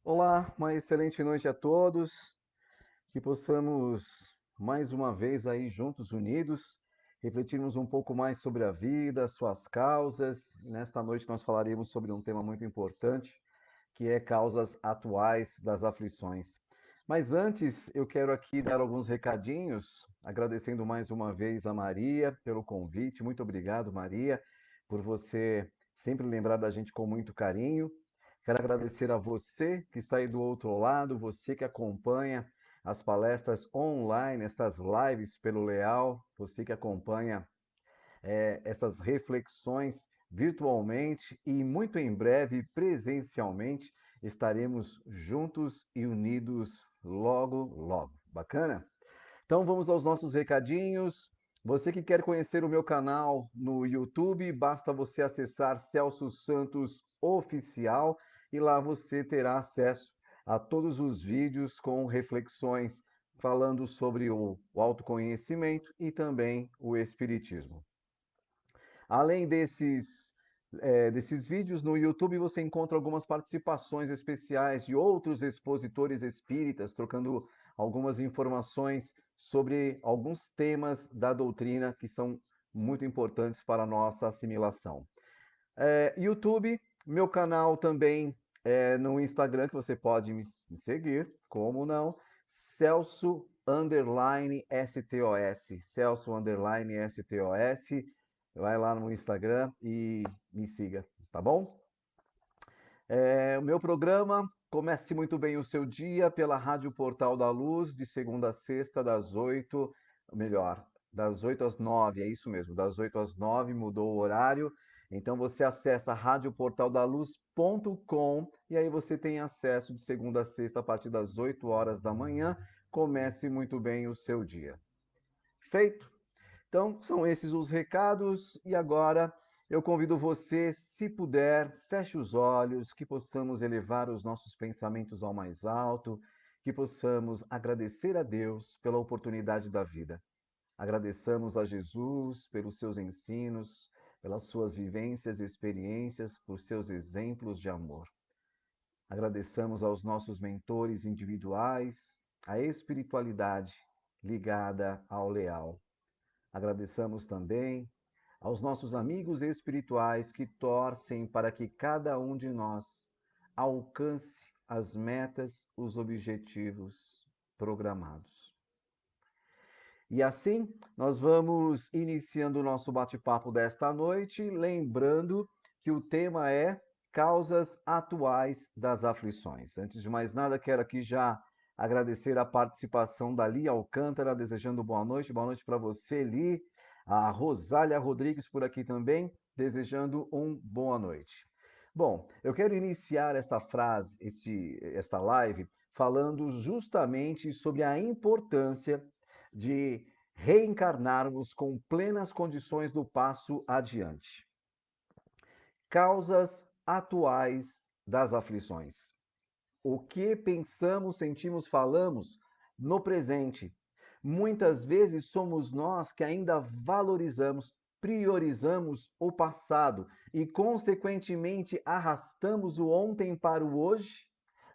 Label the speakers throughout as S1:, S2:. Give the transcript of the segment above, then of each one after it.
S1: Olá, uma excelente noite a todos. Que possamos mais uma vez aí juntos, unidos, refletirmos um pouco mais sobre a vida, suas causas. Nesta noite nós falaremos sobre um tema muito importante, que é causas atuais das aflições. Mas antes, eu quero aqui dar alguns recadinhos, agradecendo mais uma vez a Maria pelo convite. Muito obrigado, Maria, por você sempre lembrar da gente com muito carinho. Quero agradecer a você que está aí do outro lado, você que acompanha as palestras online, estas lives pelo Leal, você que acompanha essas reflexões virtualmente e muito em breve presencialmente estaremos juntos e unidos logo, logo. Bacana? Então vamos aos nossos recadinhos. Você que quer conhecer o meu canal no YouTube, basta você acessar Celso Santos Oficial e lá você terá acesso a todos os vídeos com reflexões falando sobre o autoconhecimento e também o espiritismo. Além desses vídeos no YouTube, você encontra algumas participações especiais de outros expositores espíritas, trocando algumas informações sobre alguns temas da doutrina que são muito importantes para a nossa assimilação. YouTube, meu canal também no Instagram, que você pode me seguir, como não? Celso underline STOS. Celso underline STOS. Vai lá no Instagram e me siga, tá bom? O meu programa comece muito bem o seu dia pela Rádio Portal da Luz, de segunda a sexta, das 8, melhor, das 8 às 9, é isso mesmo, das 8 às 9 mudou o horário. Então você acessa radioportaldaluz.com e aí você tem acesso de segunda a sexta a partir das 8 horas da manhã. Comece muito bem o seu dia. Feito? Então, são esses os recados e agora eu convido você, se puder, feche os olhos, que possamos elevar os nossos pensamentos ao mais alto, que possamos agradecer a Deus pela oportunidade da vida. Agradeçamos a Jesus pelos seus ensinos, pelas suas vivências e experiências, por seus exemplos de amor. Agradeçamos aos nossos mentores individuais, a espiritualidade ligada ao leal. Agradeçamos também aos nossos amigos espirituais que torcem para que cada um de nós alcance as metas, os objetivos programados. E assim, nós vamos iniciando o nosso bate-papo desta noite, lembrando que o tema é causas atuais das aflições. Antes de mais nada, quero aqui já agradecer a participação da Lia Alcântara, desejando boa noite para você, Li, a Rosália Rodrigues por aqui também, desejando boa noite. Bom, eu quero iniciar esta frase, esta live, falando justamente sobre a importância de reencarnarmos com plenas condições do passo adiante. Causas atuais das aflições. O que pensamos, sentimos, falamos no presente. Muitas vezes somos nós que ainda valorizamos, priorizamos o passado e, consequentemente, arrastamos o ontem para o hoje,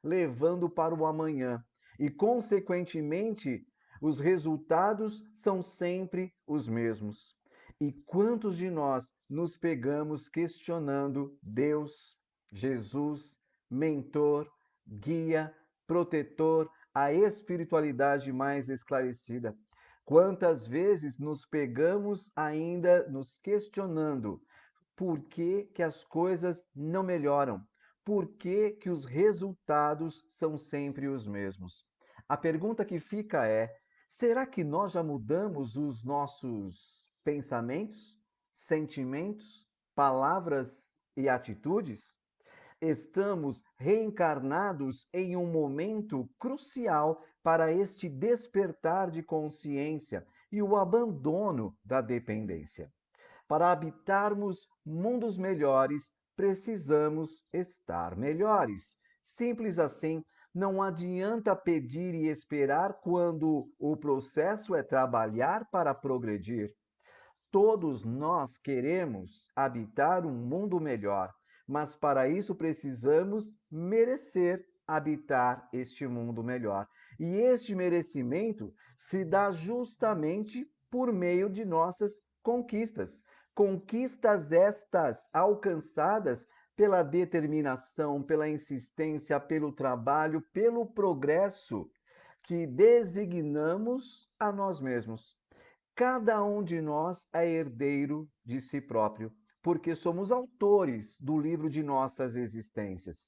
S1: levando para o amanhã. E, consequentemente, os resultados são sempre os mesmos. E quantos de nós nos pegamos questionando Deus, Jesus, mentor, guia, protetor, a espiritualidade mais esclarecida? Quantas vezes nos pegamos ainda nos questionando por que, que as coisas não melhoram? Por que, que os resultados são sempre os mesmos? A pergunta que fica é: será que nós já mudamos os nossos pensamentos, sentimentos, palavras e atitudes? Estamos reencarnados em um momento crucial para este despertar de consciência e o abandono da dependência. Para habitarmos mundos melhores, precisamos estar melhores. Simples assim, não adianta pedir e esperar quando o processo é trabalhar para progredir. Todos nós queremos habitar um mundo melhor, mas para isso precisamos merecer. habitar este mundo melhor. E este merecimento se dá justamente por meio de nossas conquistas. Conquistas estas alcançadas pela determinação, pela insistência, pelo trabalho, pelo progresso que designamos a nós mesmos. Cada um de nós é herdeiro de si próprio, porque somos autores do livro de nossas existências.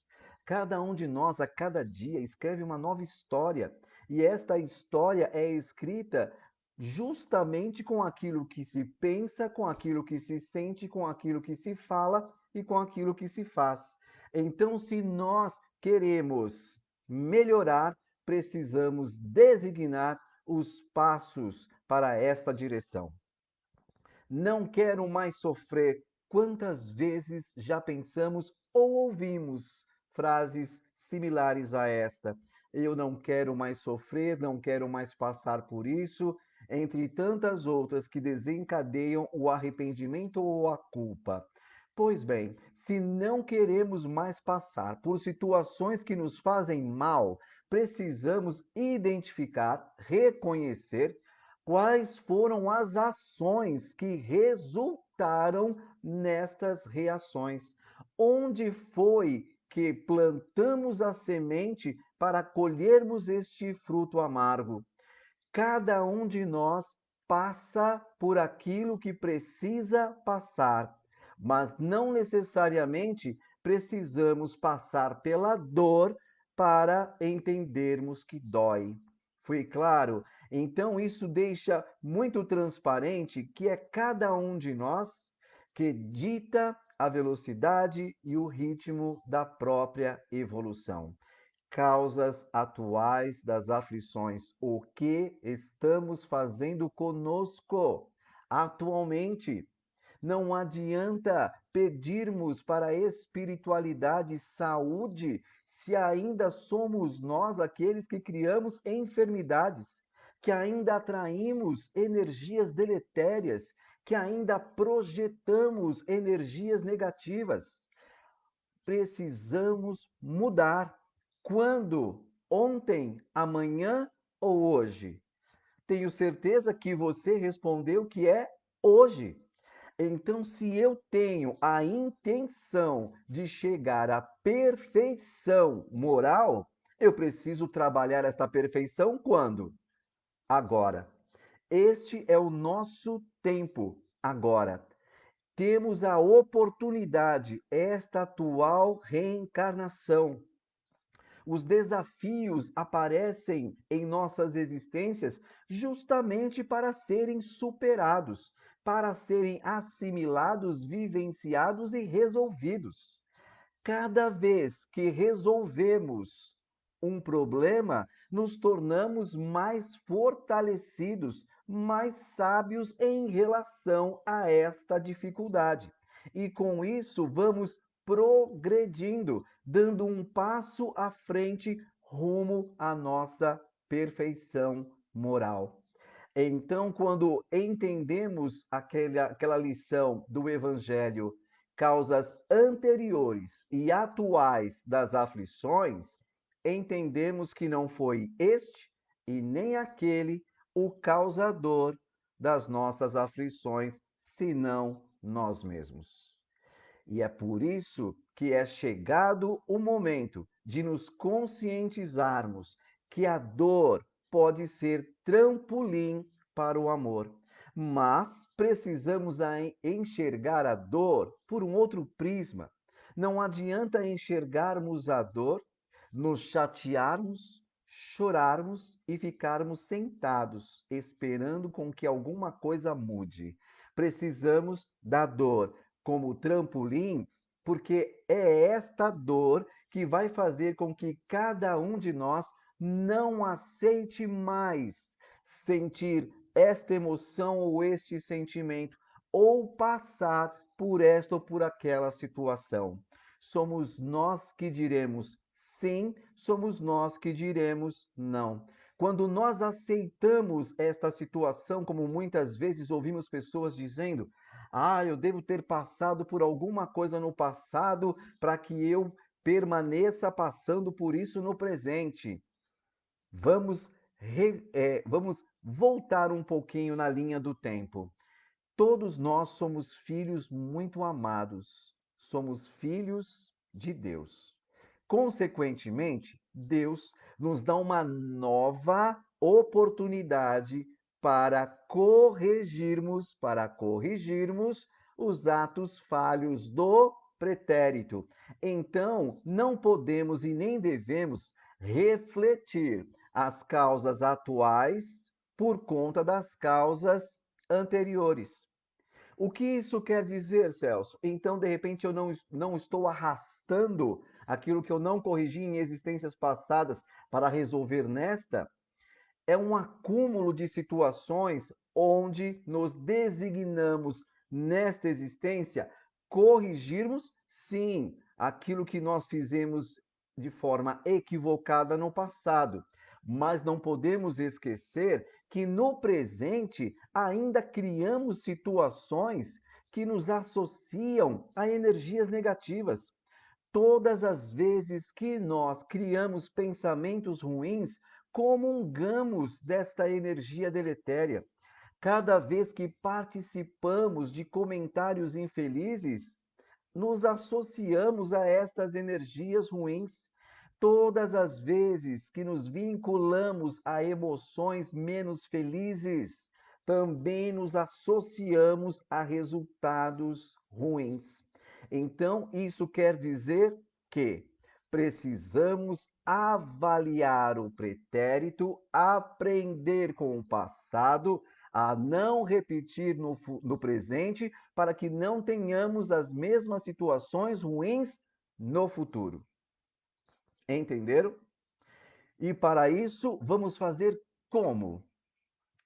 S1: Cada um de nós, a cada dia, escreve uma nova história, e esta história é escrita justamente com aquilo que se pensa, com aquilo que se sente, com aquilo que se fala e com aquilo que se faz. Então, se nós queremos melhorar, precisamos designar os passos para esta direção. Não quero mais sofrer. Quantas vezes já pensamos ou ouvimos frases similares a esta? Eu não quero mais sofrer, não quero mais passar por isso, entre tantas outras que desencadeiam o arrependimento ou a culpa. Pois bem, se não queremos mais passar por situações que nos fazem mal, precisamos identificar, reconhecer quais foram as ações que resultaram nestas reações. Onde foi que plantamos a semente para colhermos este fruto amargo? Cada um de nós passa por aquilo que precisa passar, mas não necessariamente precisamos passar pela dor para entendermos que dói. Foi claro? Então, isso deixa muito transparente que é cada um de nós que dita a velocidade e o ritmo da própria evolução. Causas atuais das aflições. O que estamos fazendo conosco atualmente? Não adianta pedirmos para a espiritualidade saúde se ainda somos nós aqueles que criamos enfermidades, que ainda atraímos energias deletérias, que ainda projetamos energias negativas. Precisamos mudar. Quando? Ontem, amanhã ou hoje? Tenho certeza que você respondeu que é hoje. Então, se eu tenho a intenção de chegar à perfeição moral, eu preciso trabalhar esta perfeição quando? Agora. Este é o nosso tempo agora. Temos a oportunidade, esta atual reencarnação. Os desafios aparecem em nossas existências justamente para serem superados, para serem assimilados, vivenciados e resolvidos. Cada vez que resolvemos um problema, nos tornamos mais fortalecidos, mais sábios em relação a esta dificuldade. E com isso, vamos progredindo, dando um passo à frente rumo à nossa perfeição moral. Então, quando entendemos aquela lição do Evangelho, causas anteriores e atuais das aflições, entendemos que não foi este e nem aquele o causador das nossas aflições, senão nós mesmos. E é por isso que é chegado o momento de nos conscientizarmos que a dor pode ser trampolim para o amor, mas precisamos enxergar a dor por um outro prisma. Não adianta enxergarmos a dor, nos chatearmos, chorarmos e ficarmos sentados, esperando com que alguma coisa mude. Precisamos da dor como trampolim, porque é esta dor que vai fazer com que cada um de nós não aceite mais sentir esta emoção ou este sentimento, ou passar por esta ou por aquela situação. Somos nós que diremos sim, somos nós que diremos não. Quando nós aceitamos esta situação, como muitas vezes ouvimos pessoas dizendo, eu devo ter passado por alguma coisa no passado para que eu permaneça passando por isso no presente. Vamos voltar um pouquinho na linha do tempo. Todos nós somos filhos muito amados, somos filhos de Deus. Consequentemente, Deus nos dá uma nova oportunidade para corrigirmos os atos falhos do pretérito. Então, não podemos e nem devemos refletir as causas atuais por conta das causas anteriores. O que isso quer dizer, Celso? Então, de repente, eu não estou arrastando aquilo que eu não corrigi em existências passadas para resolver nesta? É um acúmulo de situações onde nos designamos nesta existência corrigirmos, sim, aquilo que nós fizemos de forma equivocada no passado. Mas não podemos esquecer que no presente ainda criamos situações que nos associam a energias negativas. Todas as vezes que nós criamos pensamentos ruins, comungamos desta energia deletéria. Cada vez que participamos de comentários infelizes, nos associamos a estas energias ruins. Todas as vezes que nos vinculamos a emoções menos felizes, também nos associamos a resultados ruins. Então, isso quer dizer que precisamos avaliar o pretérito, aprender com o passado, a não repetir no presente, para que não tenhamos as mesmas situações ruins no futuro. Entenderam? E para isso, vamos fazer como?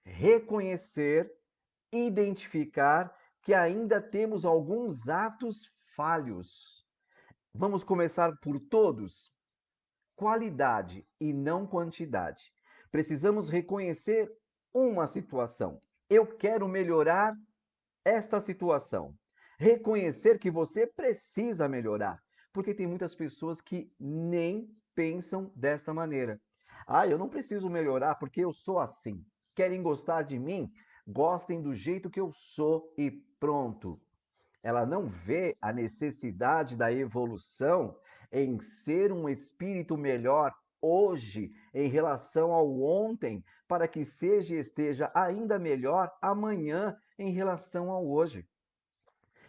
S1: Reconhecer, identificar que ainda temos alguns atos falhos. Vamos começar por todos? Qualidade e não quantidade. Precisamos reconhecer uma situação. Eu quero melhorar esta situação. Reconhecer que você precisa melhorar, porque tem muitas pessoas que nem pensam desta maneira. Ah, eu não preciso melhorar porque eu sou assim. Querem gostar de mim? Gostem do jeito que eu sou e pronto. Ela não vê a necessidade da evolução em ser um espírito melhor hoje em relação ao ontem, para que seja e esteja ainda melhor amanhã em relação ao hoje.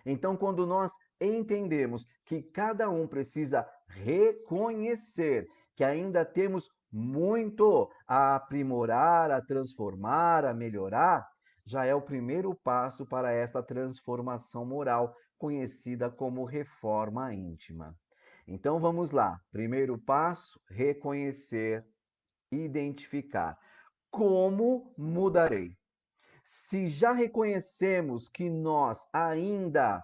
S1: Então, quando nós entendemos que cada um precisa reconhecer que ainda temos muito a aprimorar, a transformar, a melhorar, já é o primeiro passo para esta transformação moral, conhecida como reforma íntima. Então vamos lá. Primeiro passo: reconhecer, identificar. Como mudarei? Se já reconhecemos que nós ainda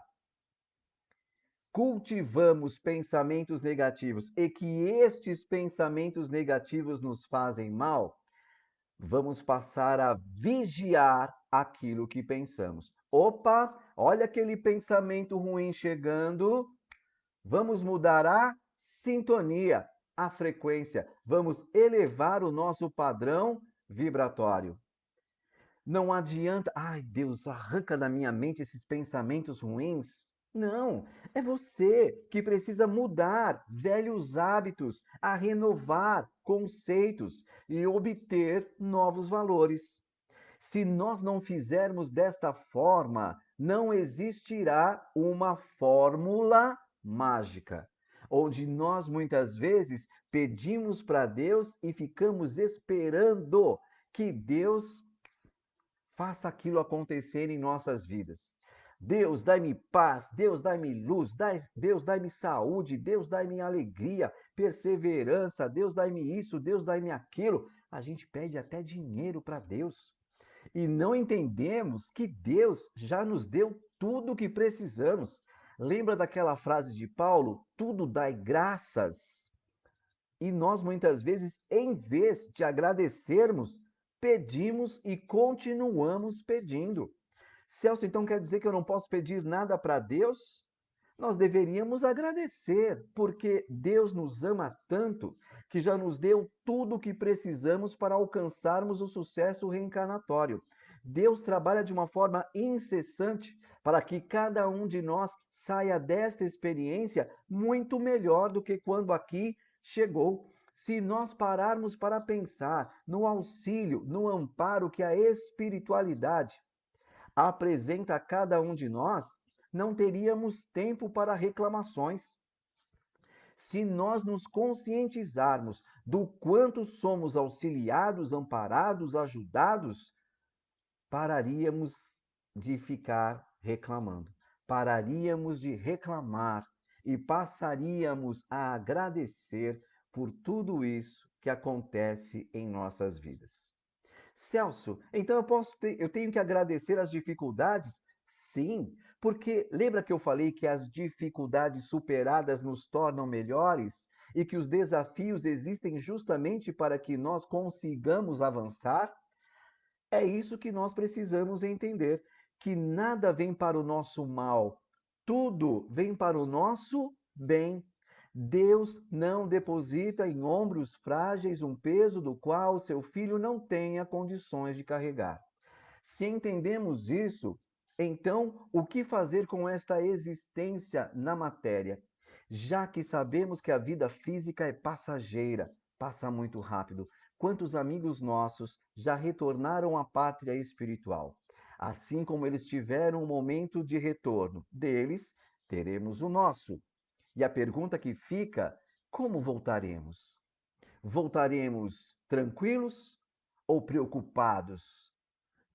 S1: cultivamos pensamentos negativos e que estes pensamentos negativos nos fazem mal, vamos passar a vigiar aquilo que pensamos. Opa, olha aquele pensamento ruim chegando. Vamos mudar a sintonia, a frequência. Vamos elevar o nosso padrão vibratório. Não adianta, ai Deus, arranca da minha mente esses pensamentos ruins. Não, é você que precisa mudar velhos hábitos, a renovar conceitos e obter novos valores. Se nós não fizermos desta forma, não existirá uma fórmula mágica, onde nós muitas vezes pedimos para Deus e ficamos esperando que Deus faça aquilo acontecer em nossas vidas. Deus, dai-me paz, Deus, dai-me luz, Deus, dai-me saúde, Deus, dai-me alegria, perseverança, Deus, dai-me isso, Deus, dai-me aquilo. A gente pede até dinheiro para Deus. E não entendemos que Deus já nos deu tudo o que precisamos. Lembra daquela frase de Paulo? Tudo dai graças. E nós, muitas vezes, em vez de agradecermos, pedimos e continuamos pedindo. Celso, então quer dizer que eu não posso pedir nada para Deus? nós deveríamos agradecer, porque Deus nos ama tanto que já nos deu tudo o que precisamos para alcançarmos o sucesso reencarnatório. Deus trabalha de uma forma incessante para que cada um de nós saia desta experiência muito melhor do que quando aqui chegou. Se nós pararmos para pensar no auxílio, no amparo que a espiritualidade apresenta a cada um de nós, não teríamos tempo para reclamações. Se nós nos conscientizarmos do quanto somos auxiliados, amparados, ajudados, pararíamos de ficar reclamando, pararíamos de reclamar e passaríamos a agradecer por tudo isso que acontece em nossas vidas. Celso, então eu tenho que agradecer as dificuldades? Sim, porque lembra que eu falei que as dificuldades superadas nos tornam melhores e que os desafios existem justamente para que nós consigamos avançar? É isso que nós precisamos entender, que nada vem para o nosso mal, tudo vem para o nosso bem. Deus não deposita em ombros frágeis um peso do qual seu filho não tenha condições de carregar. Se entendemos isso, então o que fazer com esta existência na matéria? Já que sabemos que a vida física é passageira, passa muito rápido. Quantos amigos nossos já retornaram à pátria espiritual? Assim como eles tiveram um momento de retorno deles, teremos o nosso. E a pergunta que fica: como voltaremos? Voltaremos tranquilos ou preocupados?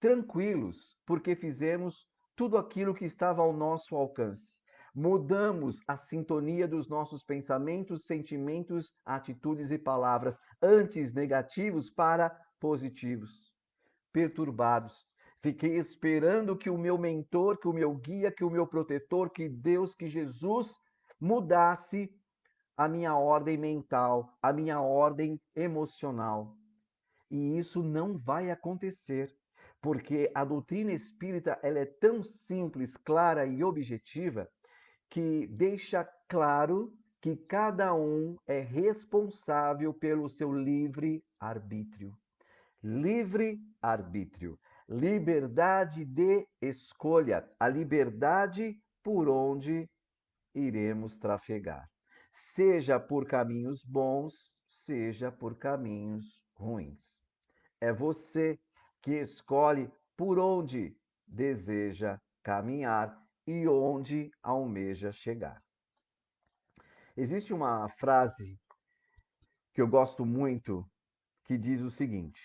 S1: Tranquilos, porque fizemos tudo aquilo que estava ao nosso alcance. Mudamos a sintonia dos nossos pensamentos, sentimentos, atitudes e palavras, antes negativos para positivos. Perturbados. Fiquei esperando que o meu mentor, que o meu guia, que o meu protetor, que Deus, que Jesus mudasse a minha ordem mental, a minha ordem emocional. E isso não vai acontecer, porque a doutrina espírita ela é tão simples, clara e objetiva que deixa claro que cada um é responsável pelo seu livre arbítrio. Livre arbítrio, liberdade de escolha, a liberdade por onde iremos trafegar, seja por caminhos bons, seja por caminhos ruins. É você que escolhe por onde deseja caminhar e onde almeja chegar. Existe uma frase que eu gosto muito que diz o seguinte: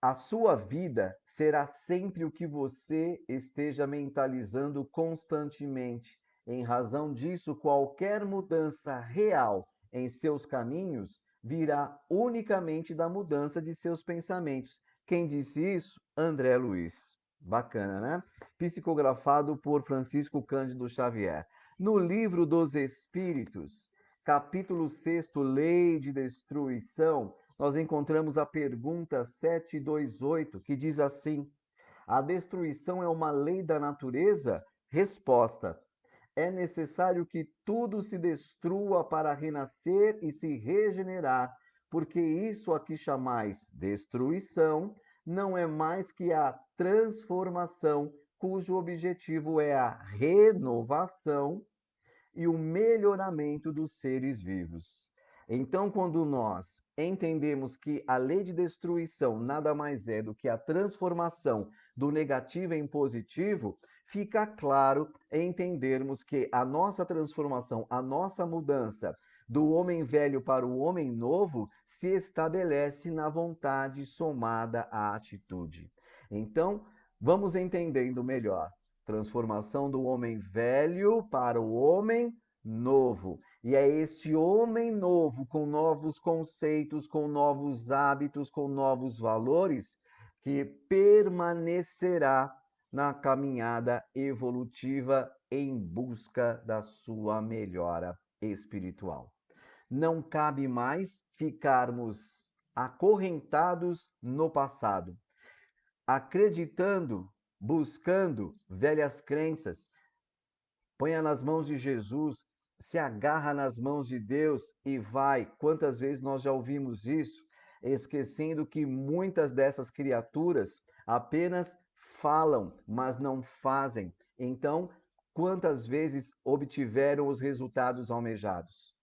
S1: a sua vida será sempre o que você esteja mentalizando constantemente. Em razão disso, qualquer mudança real em seus caminhos virá unicamente da mudança de seus pensamentos. Quem disse isso? André Luiz. Bacana, né? Psicografado por Francisco Cândido Xavier. No livro dos Espíritos, capítulo 6, Lei de Destruição, nós encontramos a pergunta 728, que diz assim: a destruição é uma lei da natureza? Resposta: é necessário que tudo se destrua para renascer e se regenerar, porque isso a que chamais destruição não é mais que a transformação, cujo objetivo é a renovação e o melhoramento dos seres vivos. Então, quando nós entendemos que a lei de destruição nada mais é do que a transformação do negativo em positivo, fica claro entendermos que a nossa transformação, a nossa mudança do homem velho para o homem novo se estabelece na vontade somada à atitude. Então, vamos entendendo melhor. Transformação do homem velho para o homem novo. E é este homem novo, com novos conceitos, com novos hábitos, com novos valores, que permanecerá na caminhada evolutiva em busca da sua melhora espiritual. Não cabe mais ficarmos acorrentados no passado, acreditando, buscando velhas crenças, Ponha nas mãos de Jesus, se agarra nas mãos de Deus e vai. Quantas vezes nós já ouvimos isso, esquecendo que muitas dessas criaturas apenas falam, mas não fazem. Então, quantas vezes obtiveram os resultados almejados?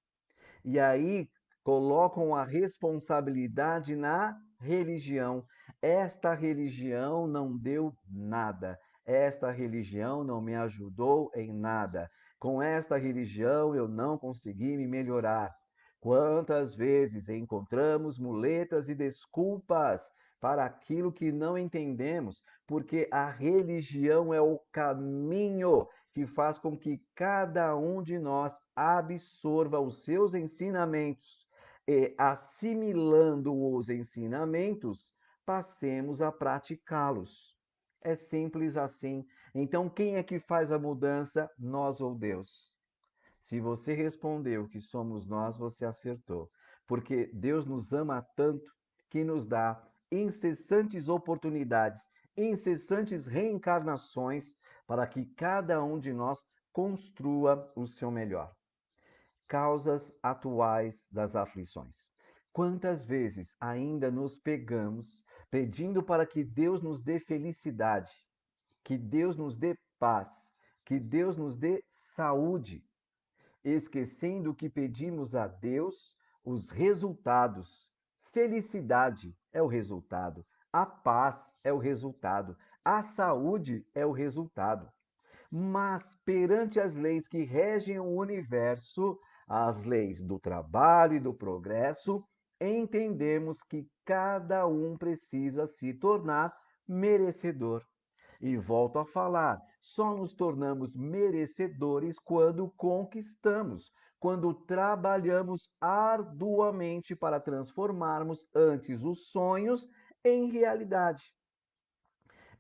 S1: E aí colocam a responsabilidade na religião. Esta religião não deu nada. Esta religião não me ajudou em nada. Com esta religião eu não consegui me melhorar. Quantas vezes encontramos muletas e desculpas para aquilo que não entendemos, porque a religião é o caminho que faz com que cada um de nós absorva os seus ensinamentos e, assimilando os ensinamentos, passemos a praticá-los. É simples assim. Então, quem é que faz a mudança? Nós ou Deus? Se você respondeu que somos nós, você acertou. Porque Deus nos ama tanto que nos dá incessantes oportunidades, incessantes reencarnações para que cada um de nós construa o seu melhor. Causas atuais das aflições. Quantas vezes ainda nos pegamos pedindo para que Deus nos dê felicidade, que Deus nos dê paz, que Deus nos dê saúde, esquecendo que pedimos a Deus os resultados. Felicidade é o resultado, a paz é o resultado, a saúde é o resultado. Mas perante as leis que regem o universo, as leis do trabalho e do progresso, entendemos que cada um precisa se tornar merecedor. E volto a falar, só nos tornamos merecedores quando conquistamos, quando trabalhamos arduamente para transformarmos antes os sonhos em realidade.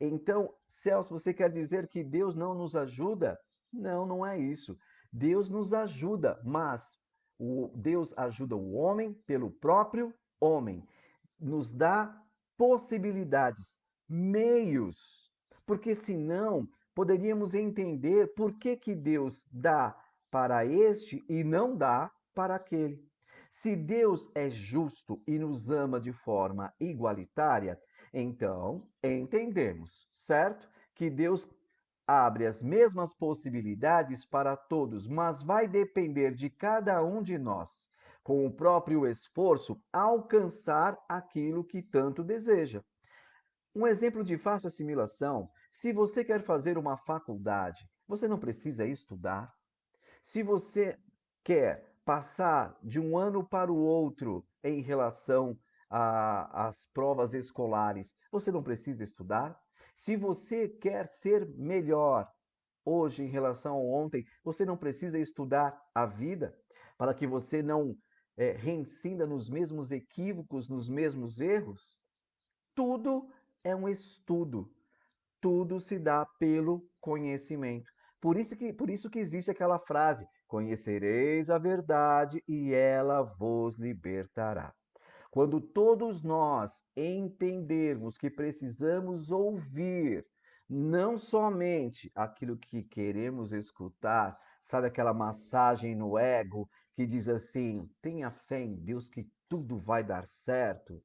S1: Então, Celso, você quer dizer que Deus não nos ajuda? Não, não é isso. Deus nos ajuda, mas Deus ajuda o homem pelo próprio homem. Nos dá possibilidades, meios, porque senão poderíamos entender por que que Deus dá para este e não dá para aquele. Se Deus é justo e nos ama de forma igualitária, então entendemos, certo? Que Deus abre as mesmas possibilidades para todos, mas vai depender de cada um de nós, com o próprio esforço, alcançar aquilo que tanto deseja. Um exemplo de fácil assimilação: se você quer fazer uma faculdade, você não precisa estudar. Se você quer passar de um ano para o outro em relação às provas escolares, você não precisa estudar. Se você quer ser melhor hoje em relação ao ontem, você não precisa estudar a vida para que você não reincida nos mesmos equívocos, nos mesmos erros. Tudo é um estudo, tudo se dá pelo conhecimento. Por isso que existe aquela frase: conhecereis a verdade e ela vos libertará. Quando todos nós entendermos que precisamos ouvir não somente aquilo que queremos escutar, sabe aquela massagem no ego que diz assim: tenha fé em Deus que tudo vai dar certo.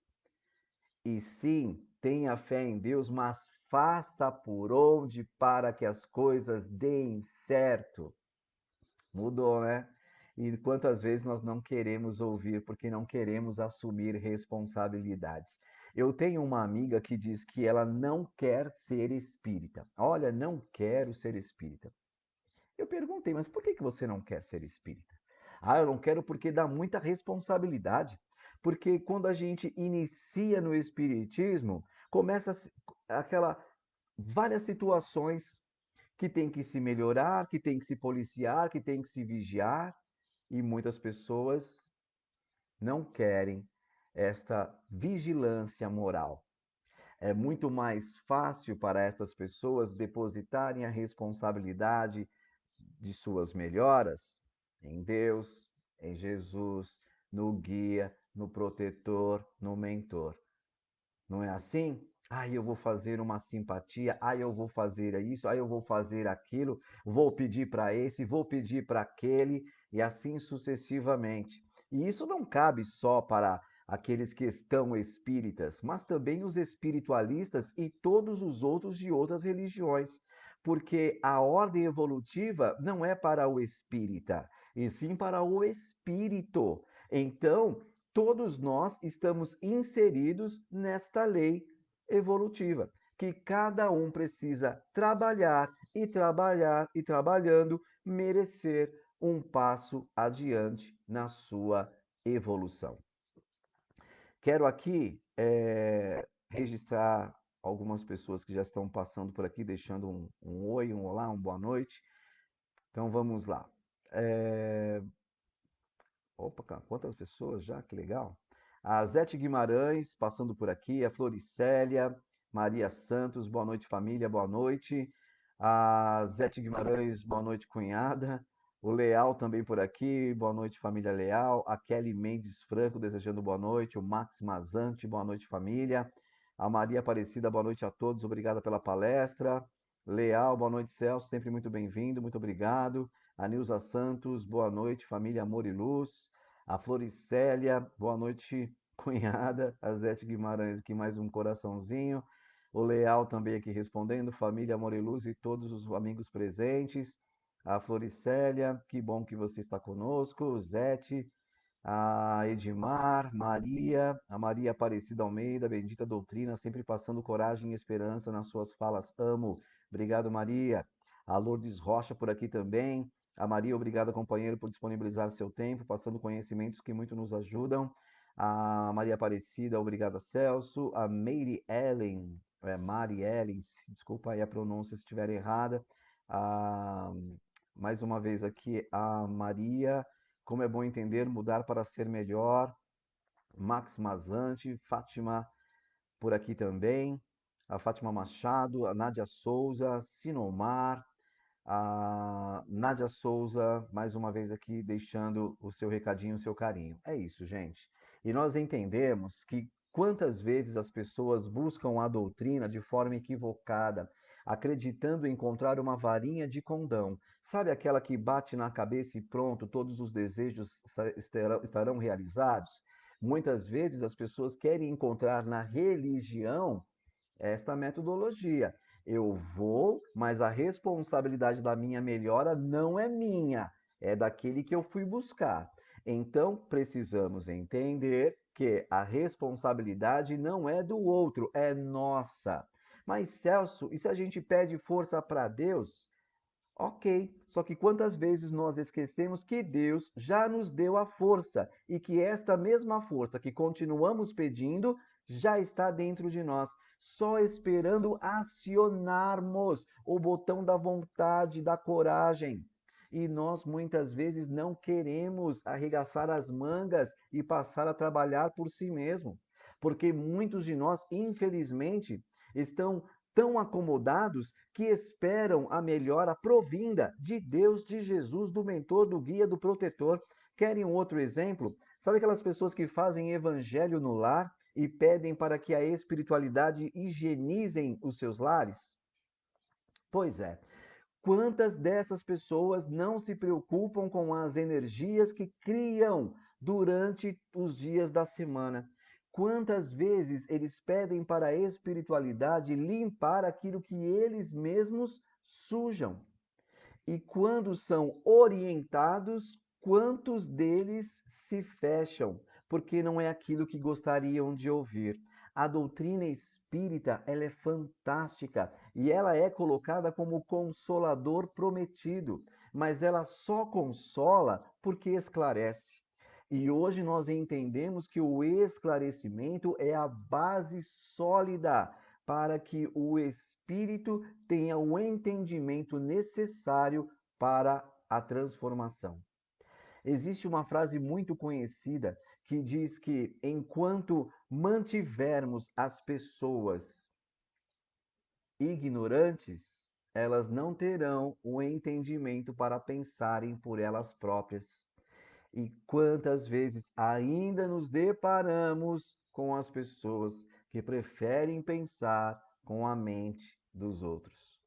S1: E sim, tenha fé em Deus, mas faça por onde para que as coisas deem certo. Mudou, né? E quantas vezes nós não queremos ouvir porque não queremos assumir responsabilidades. Eu tenho uma amiga que diz que ela não quer ser espírita. Olha, não quero ser espírita. Eu perguntei, mas por que que você não quer ser espírita? Ah, eu não quero porque dá muita responsabilidade. Porque quando a gente inicia no espiritismo, começa aquela várias situações que tem que se melhorar, que tem que se policiar, que tem que se vigiar, e muitas pessoas não querem esta vigilância moral. É muito mais fácil para estas pessoas depositarem a responsabilidade de suas melhoras em Deus, em Jesus, no guia, no protetor, no mentor. Não é assim? Eu vou fazer uma simpatia, eu vou fazer isso, eu vou fazer aquilo, vou pedir para esse, vou pedir para aquele, e assim sucessivamente. E isso não cabe só para aqueles que estão espíritas, mas também os espiritualistas e todos os outros de outras religiões. Porque a ordem evolutiva não é para o espírita, e sim para o espírito. Então, todos nós estamos inseridos nesta lei evolutiva, que cada um precisa trabalhar e trabalhar e trabalhando, merecer um passo adiante na sua evolução. Quero aqui registrar algumas pessoas que já estão passando por aqui, deixando um oi, um olá, uma boa noite. Então vamos lá. É, Opa, cara, quantas pessoas já? Que legal. A Zete Guimarães, passando por aqui, a Floricélia, Maria Santos, boa noite, família, boa noite. A Zete Guimarães, boa noite, cunhada. O Leal também por aqui, boa noite, família Leal. A Kelly Mendes Franco, desejando boa noite. O Max Mazante, boa noite, família. A Maria Aparecida, boa noite a todos, obrigada pela palestra. Leal, boa noite, Celso, sempre muito bem-vindo, muito obrigado. A Nilza Santos, boa noite, família Amor e Luz. A Floricélia, boa noite, cunhada. A Zete Guimarães aqui, mais um coraçãozinho. O Leal também aqui respondendo, família Amor e Luz e todos os amigos presentes. A Floricélia, que bom que você está conosco. Zete, a Edmar, Maria, a Maria Aparecida Almeida, bendita doutrina, sempre passando coragem e esperança nas suas falas. Amo. Obrigado, Maria. A Lourdes Rocha por aqui também. A Maria, obrigado, companheiro, por disponibilizar seu tempo, passando conhecimentos que muito nos ajudam. A Maria Aparecida, obrigada, Celso. A Mary Ellen, Mari Ellen, desculpa aí a pronúncia se estiver errada. Ah, mais uma vez aqui, a Maria. Como é bom entender, mudar para ser melhor. Max Mazante, Fátima por aqui também. A Fátima Machado, a Nádia Souza, Sinomar, a Nádia Souza, mais uma vez aqui, deixando o seu recadinho, o seu carinho. É isso, gente. E nós entendemos que quantas vezes as pessoas buscam a doutrina de forma equivocada, acreditando encontrar uma varinha de condão. Sabe aquela que bate na cabeça e pronto, todos os desejos estarão realizados? Muitas vezes as pessoas querem encontrar na religião esta metodologia. Eu vou, mas a responsabilidade da minha melhora não é minha, é daquele que eu fui buscar. Então, precisamos entender que a responsabilidade não é do outro, é nossa. Mas, Celso, e se a gente pede força para Deus? Ok, só que quantas vezes nós esquecemos que Deus já nos deu a força e que esta mesma força que continuamos pedindo já está dentro de nós, só esperando acionarmos o botão da vontade, da coragem. E nós muitas vezes não queremos arregaçar as mangas e passar a trabalhar por si mesmo, porque muitos de nós, infelizmente, estão tão acomodados que esperam a melhora provinda de Deus, de Jesus, do mentor, do guia, do protetor. Querem um outro exemplo? Sabe aquelas pessoas que fazem evangelho no lar e pedem para que a espiritualidade higienizem os seus lares? Pois é. Quantas dessas pessoas não se preocupam com as energias que criam durante os dias da semana? Quantas vezes eles pedem para a espiritualidade limpar aquilo que eles mesmos sujam? E quando são orientados, quantos deles se fecham, porque não é aquilo que gostariam de ouvir? A doutrina espírita, ela é fantástica e ela é colocada como consolador prometido, mas ela só consola porque esclarece. E hoje nós entendemos que o esclarecimento é a base sólida para que o espírito tenha o entendimento necessário para a transformação. Existe uma frase muito conhecida que diz que enquanto mantivermos as pessoas ignorantes, elas não terão o entendimento para pensarem por elas próprias. E quantas vezes ainda nos deparamos com as pessoas que preferem pensar com a mente dos outros.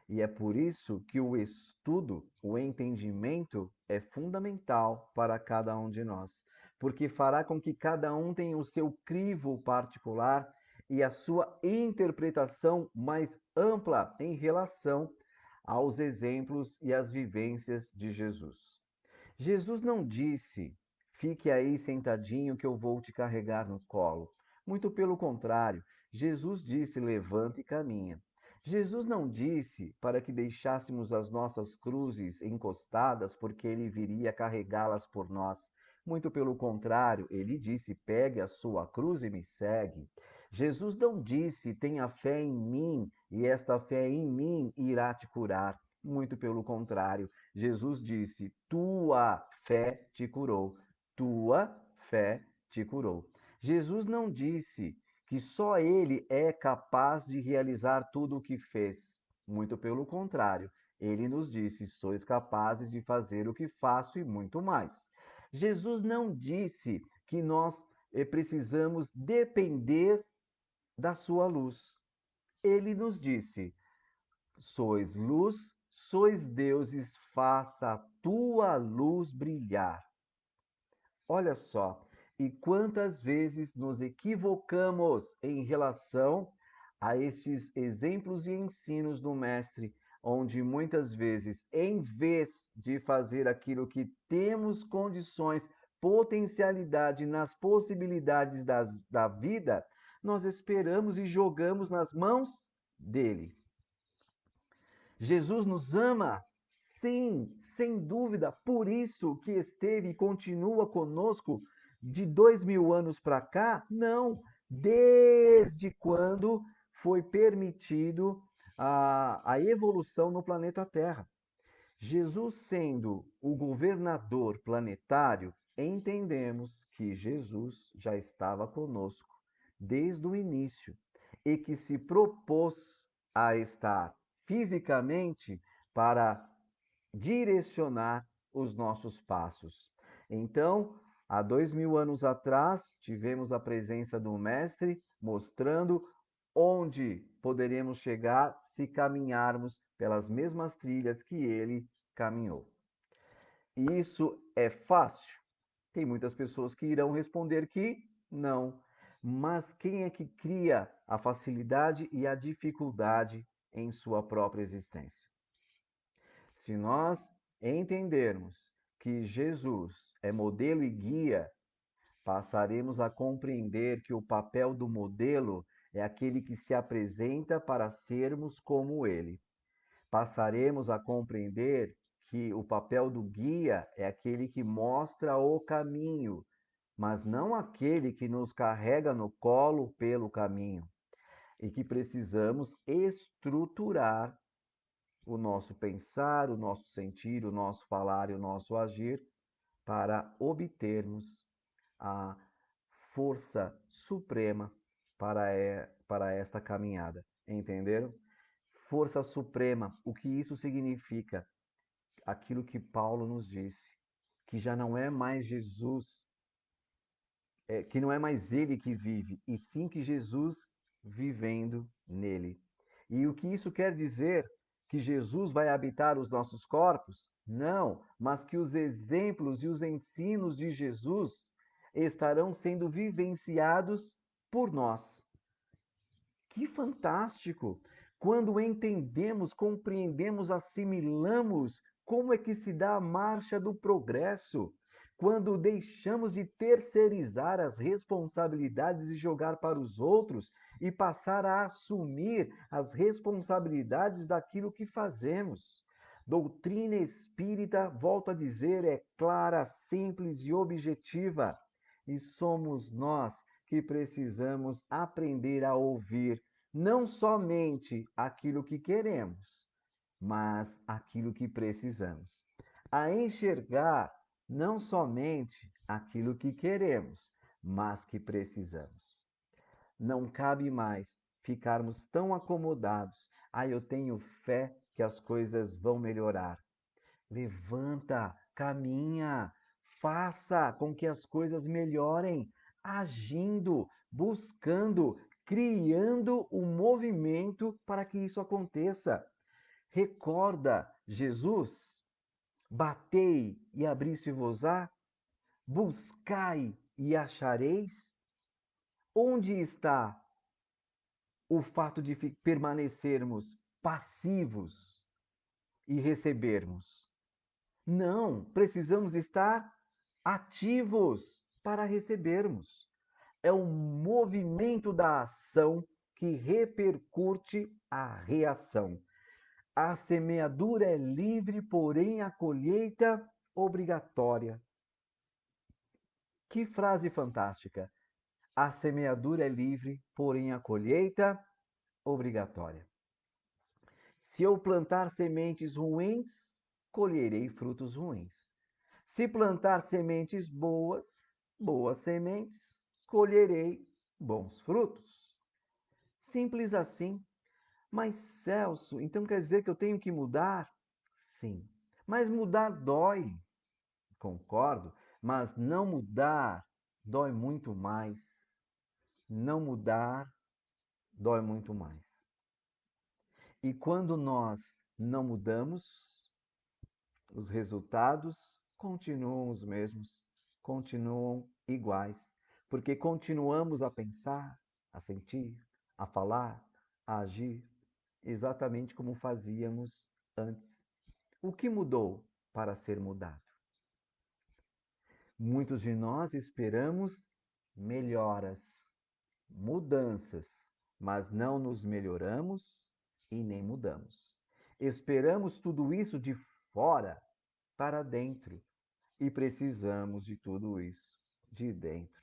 S1: E é por isso que o estudo, o entendimento é fundamental para cada um de nós, porque fará com que cada um tenha o seu crivo particular e a sua interpretação mais ampla em relação aos exemplos e às vivências de Jesus. Jesus não disse: fique aí sentadinho que eu vou te carregar no colo. Muito pelo contrário, Jesus disse: levanta e caminha. Jesus não disse para que deixássemos as nossas cruzes encostadas, porque ele viria carregá-las por nós. Muito pelo contrário, ele disse: pegue a sua cruz e me segue. Jesus não disse: tenha fé em mim, e esta fé em mim irá te curar. Muito pelo contrário, Jesus disse: tua fé te curou. Tua fé te curou. Jesus não disse que só ele é capaz de realizar tudo o que fez. Muito pelo contrário, ele nos disse: sois capazes de fazer o que faço e muito mais. Jesus não disse que nós precisamos depender da sua luz. Ele nos disse: sois luz, sois deuses, faça a tua luz brilhar. Olha só, e quantas vezes nos equivocamos em relação a estes exemplos e ensinos do Mestre, onde muitas vezes, em vez de fazer aquilo que temos condições, potencialidade nas possibilidades da vida, nós esperamos e jogamos nas mãos dele. Jesus nos ama? Sim, sem dúvida. Por isso que esteve e continua conosco de 2000 anos para cá? Não. Desde quando foi permitido a evolução no planeta Terra. Jesus sendo o governador planetário, entendemos que Jesus já estava conosco desde o início e que se propôs a estar fisicamente para direcionar os nossos passos. Então, há 2000 anos atrás, tivemos a presença do Mestre mostrando onde poderíamos chegar se caminharmos pelas mesmas trilhas que ele caminhou. E isso é fácil? Tem muitas pessoas que irão responder que não. Mas quem é que cria a facilidade e a dificuldade em sua própria existência? Se nós entendermos que Jesus é modelo e guia, passaremos a compreender que o papel do modelo é aquele que se apresenta para sermos como ele. Passaremos a compreender que o papel do guia é aquele que mostra o caminho, mas não aquele que nos carrega no colo pelo caminho, e que precisamos estruturar o nosso pensar, o nosso sentir, o nosso falar e o nosso agir para obtermos a força suprema para esta caminhada. Entenderam? Força suprema, o que isso significa? Aquilo que Paulo nos disse, que já não é mais Jesus, que não é mais ele que vive, e sim que Jesus vivendo nele. E o que isso quer dizer? Que Jesus vai habitar os nossos corpos? Não, mas que os exemplos e os ensinos de Jesus estarão sendo vivenciados por nós. Que fantástico! Quando entendemos, compreendemos, assimilamos como é que se dá a marcha do progresso. Quando deixamos de terceirizar as responsabilidades e jogar para os outros e passar a assumir as responsabilidades daquilo que fazemos. Doutrina espírita, volto a dizer, é clara, simples e objetiva. E somos nós que precisamos aprender a ouvir não somente aquilo que queremos, mas aquilo que precisamos. A enxergar não somente aquilo que queremos, mas que precisamos. Não cabe mais ficarmos tão acomodados. Ah, eu tenho fé que as coisas vão melhorar. Levanta, caminha, faça com que as coisas melhorem, agindo, buscando, criando um movimento para que isso aconteça. Recorda, Jesus, batei e abri-se-vos-á, buscai e achareis. Onde está o fato de permanecermos passivos e recebermos? Não, precisamos estar ativos para recebermos. É o movimento da ação que repercute a reação. A semeadura é livre, porém a colheita obrigatória. Que frase fantástica! A semeadura é livre, porém a colheita obrigatória. Se eu plantar sementes ruins, colherei frutos ruins. Se plantar sementes boas, boas sementes, colherei bons frutos. Simples assim. Mas, Celso, então quer dizer que eu tenho que mudar? Sim. Mas mudar dói, concordo, mas não mudar dói muito mais. Não mudar dói muito mais. E quando nós não mudamos, os resultados continuam os mesmos, continuam iguais, porque continuamos a pensar, a sentir, a falar, a agir exatamente como fazíamos antes. O que mudou para ser mudado? Muitos de nós esperamos melhoras, mudanças, mas não nos melhoramos e nem mudamos. Esperamos tudo isso de fora para dentro e precisamos de tudo isso de dentro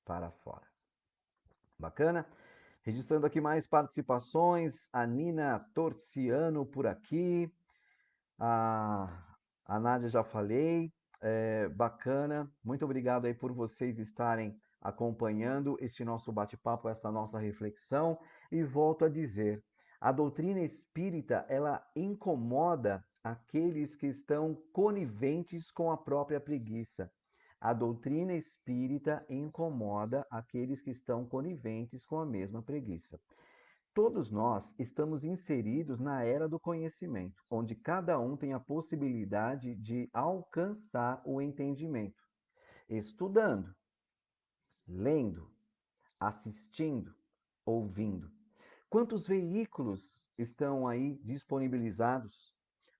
S1: para fora. Bacana? Registrando aqui mais participações, a Nina Torciano por aqui, a Nádia já falei, bacana, muito obrigado aí por vocês estarem acompanhando este nosso bate-papo, essa nossa reflexão, e volto a dizer, a doutrina espírita, ela incomoda aqueles que estão coniventes com a própria preguiça. A doutrina espírita incomoda aqueles que estão coniventes com a mesma preguiça. Todos nós estamos inseridos na era do conhecimento, onde cada um tem a possibilidade de alcançar o entendimento, estudando, lendo, assistindo, ouvindo. Quantos veículos estão aí disponibilizados?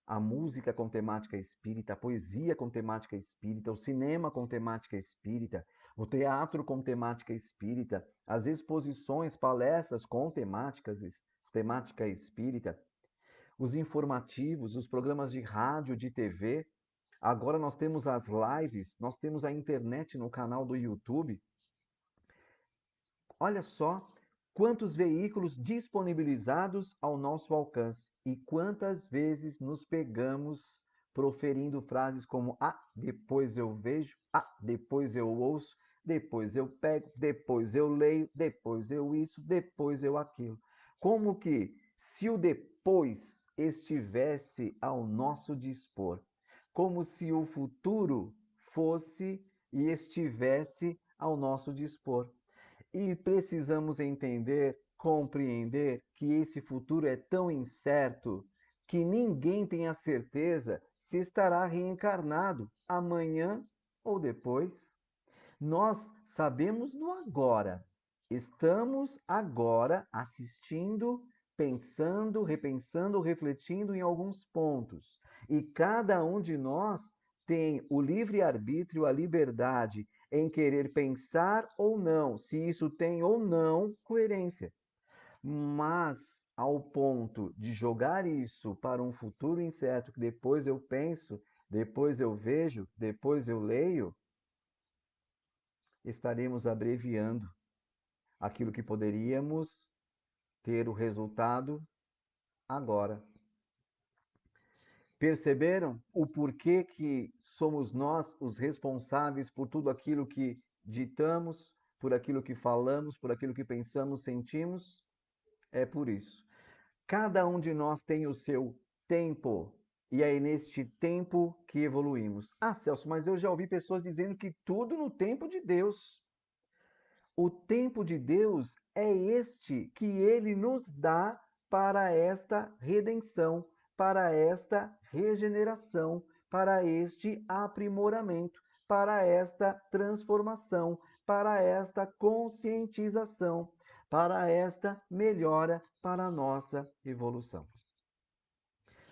S1: A música com temática espírita, a poesia com temática espírita, o cinema com temática espírita, o teatro com temática espírita, as exposições, palestras com temática espírita, os informativos, os programas de rádio, de TV. Agora nós temos as lives, nós temos a internet no canal do YouTube. Olha só quantos veículos disponibilizados ao nosso alcance e quantas vezes nos pegamos proferindo frases como: ah, depois eu vejo, ah, depois eu ouço, depois eu pego, depois eu leio, depois eu isso, depois eu aquilo. Como que se o depois estivesse ao nosso dispor, como se o futuro fosse e estivesse ao nosso dispor. E precisamos entender, compreender que esse futuro é tão incerto que ninguém tem a certeza se estará reencarnado amanhã ou depois. Nós sabemos no agora. Estamos agora assistindo, pensando, repensando, refletindo em alguns pontos. E cada um de nós tem o livre-arbítrio, a liberdade em querer pensar ou não, se isso tem ou não coerência. Mas ao ponto de jogar isso para um futuro incerto, que depois eu penso, depois eu vejo, depois eu leio, estaremos abreviando aquilo que poderíamos ter o resultado agora. Perceberam o porquê que somos nós os responsáveis por tudo aquilo que ditamos, por aquilo que falamos, por aquilo que pensamos, sentimos? É por isso. Cada um de nós tem o seu tempo. E é neste tempo que evoluímos. Ah, Celso, mas eu já ouvi pessoas dizendo que tudo no tempo de Deus. O tempo de Deus é este que ele nos dá para esta redenção, para esta regeneração, para este aprimoramento, para esta transformação, para esta conscientização, para esta melhora, para a nossa evolução.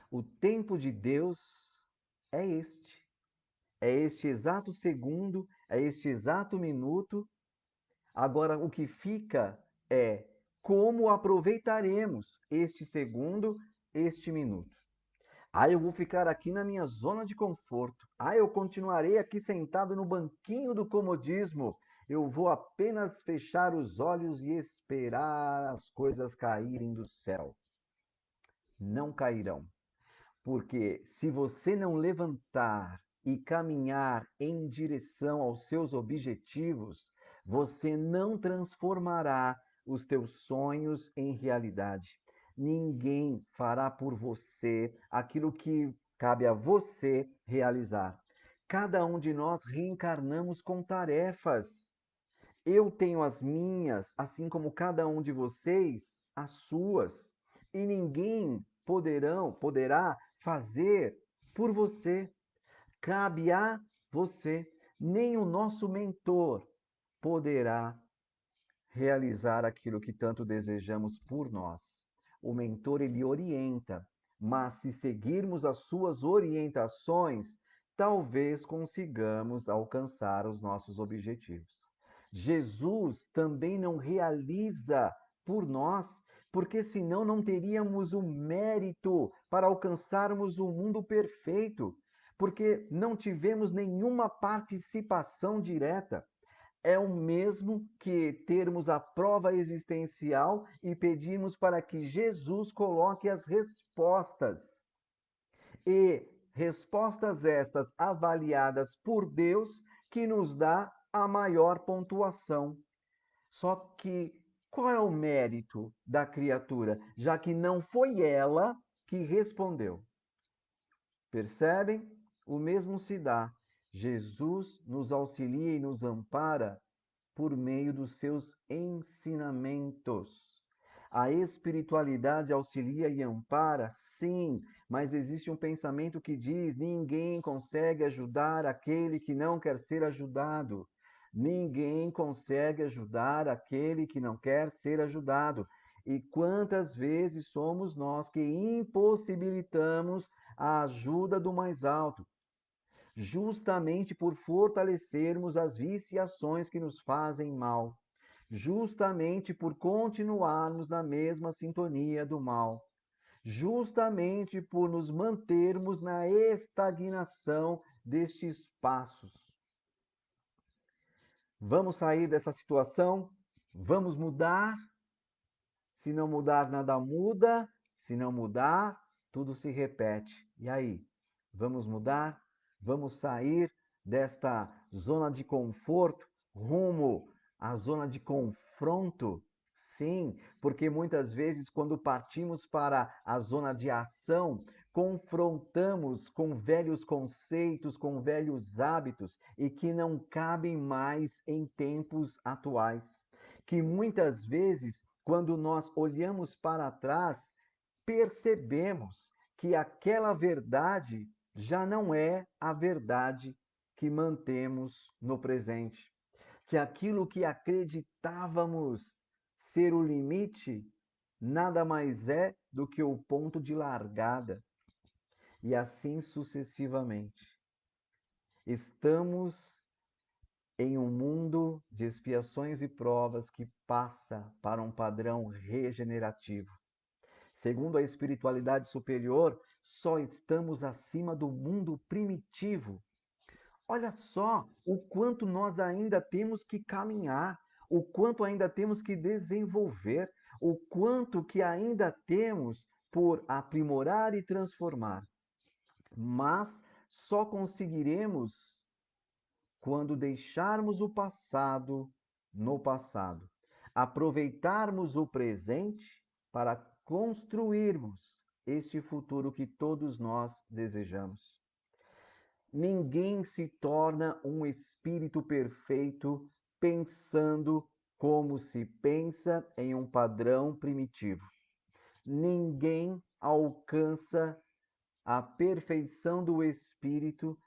S1: O tempo de Deus é este. É este exato segundo, é este exato minuto. Agora, o que fica é como aproveitaremos este segundo, este minuto. Eu vou ficar aqui na minha zona de conforto. Eu continuarei aqui sentado no banquinho do comodismo. Eu vou apenas fechar os olhos e esperar as coisas caírem do céu. Não cairão. Porque se você não levantar e caminhar em direção aos seus objetivos, você não transformará os teus sonhos em realidade. Ninguém fará por você aquilo que cabe a você realizar. Cada um de nós reencarnamos com tarefas. Eu tenho as minhas, assim como cada um de vocês as suas. E ninguém poderá fazer por você. Cabe a você. Nem o nosso mentor poderá realizar aquilo que tanto desejamos por nós. O mentor, ele orienta, mas se seguirmos as suas orientações, talvez consigamos alcançar os nossos objetivos. Jesus também não realiza por nós, porque senão não teríamos o mérito para alcançarmos o mundo perfeito, porque não tivemos nenhuma participação direta. É o mesmo que termos a prova existencial e pedirmos para que Jesus coloque as respostas. E respostas estas avaliadas por Deus, que nos dá a maior pontuação. Só que qual é o mérito da criatura, já que não foi ela que respondeu? Percebem? O mesmo se dá. Jesus nos auxilia e nos ampara por meio dos seus ensinamentos. A espiritualidade auxilia e ampara, sim, mas existe um pensamento que diz: ninguém consegue ajudar aquele que não quer ser ajudado. Ninguém consegue ajudar aquele que não quer ser ajudado. E quantas vezes somos nós que impossibilitamos a ajuda do mais alto, justamente por fortalecermos as viciações que nos fazem mal, justamente por continuarmos na mesma sintonia do mal, justamente por nos mantermos na estagnação destes passos. Vamos sair dessa situação? Vamos mudar? Se não mudar, nada muda. Se não mudar, tudo se repete. E aí? Vamos mudar? Vamos sair desta zona de conforto rumo à zona de confronto? Sim, porque muitas vezes, quando partimos para a zona de ação, confrontamos com velhos conceitos, com velhos hábitos e que não cabem mais em tempos atuais. Que muitas vezes, quando nós olhamos para trás, percebemos que aquela verdade já não é a verdade que mantemos no presente. Que aquilo que acreditávamos ser o limite nada mais é do que o ponto de largada. E assim sucessivamente. Estamos em um mundo de expiações e provas que passa para um padrão regenerativo. Segundo a espiritualidade superior, só estamos acima do mundo primitivo. Olha só o quanto nós ainda temos que caminhar, o quanto ainda temos que desenvolver, o quanto que ainda temos por aprimorar e transformar. Mas só conseguiremos quando deixarmos o passado no passado, aproveitarmos o presente para construirmos este futuro que todos nós desejamos. Ninguém se torna um espírito perfeito pensando como se pensa em um padrão primitivo. Ninguém alcança a perfeição do espírito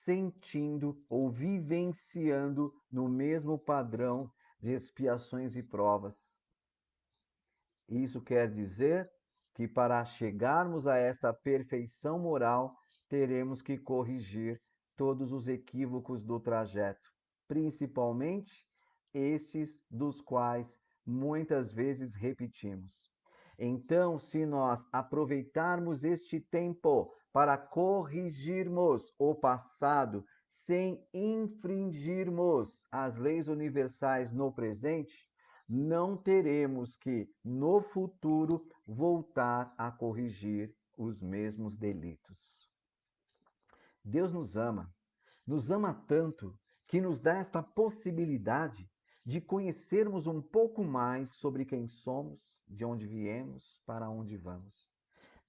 S1: sentindo ou vivenciando no mesmo padrão de expiações e provas. Isso quer dizer que para chegarmos a esta perfeição moral, teremos que corrigir todos os equívocos do trajeto, principalmente estes dos quais muitas vezes repetimos. Então, se nós aproveitarmos este tempo para corrigirmos o passado, sem infringirmos as leis universais no presente, não teremos que, no futuro, voltar a corrigir os mesmos delitos. Deus nos ama tanto que nos dá esta possibilidade de conhecermos um pouco mais sobre quem somos, de onde viemos, para onde vamos.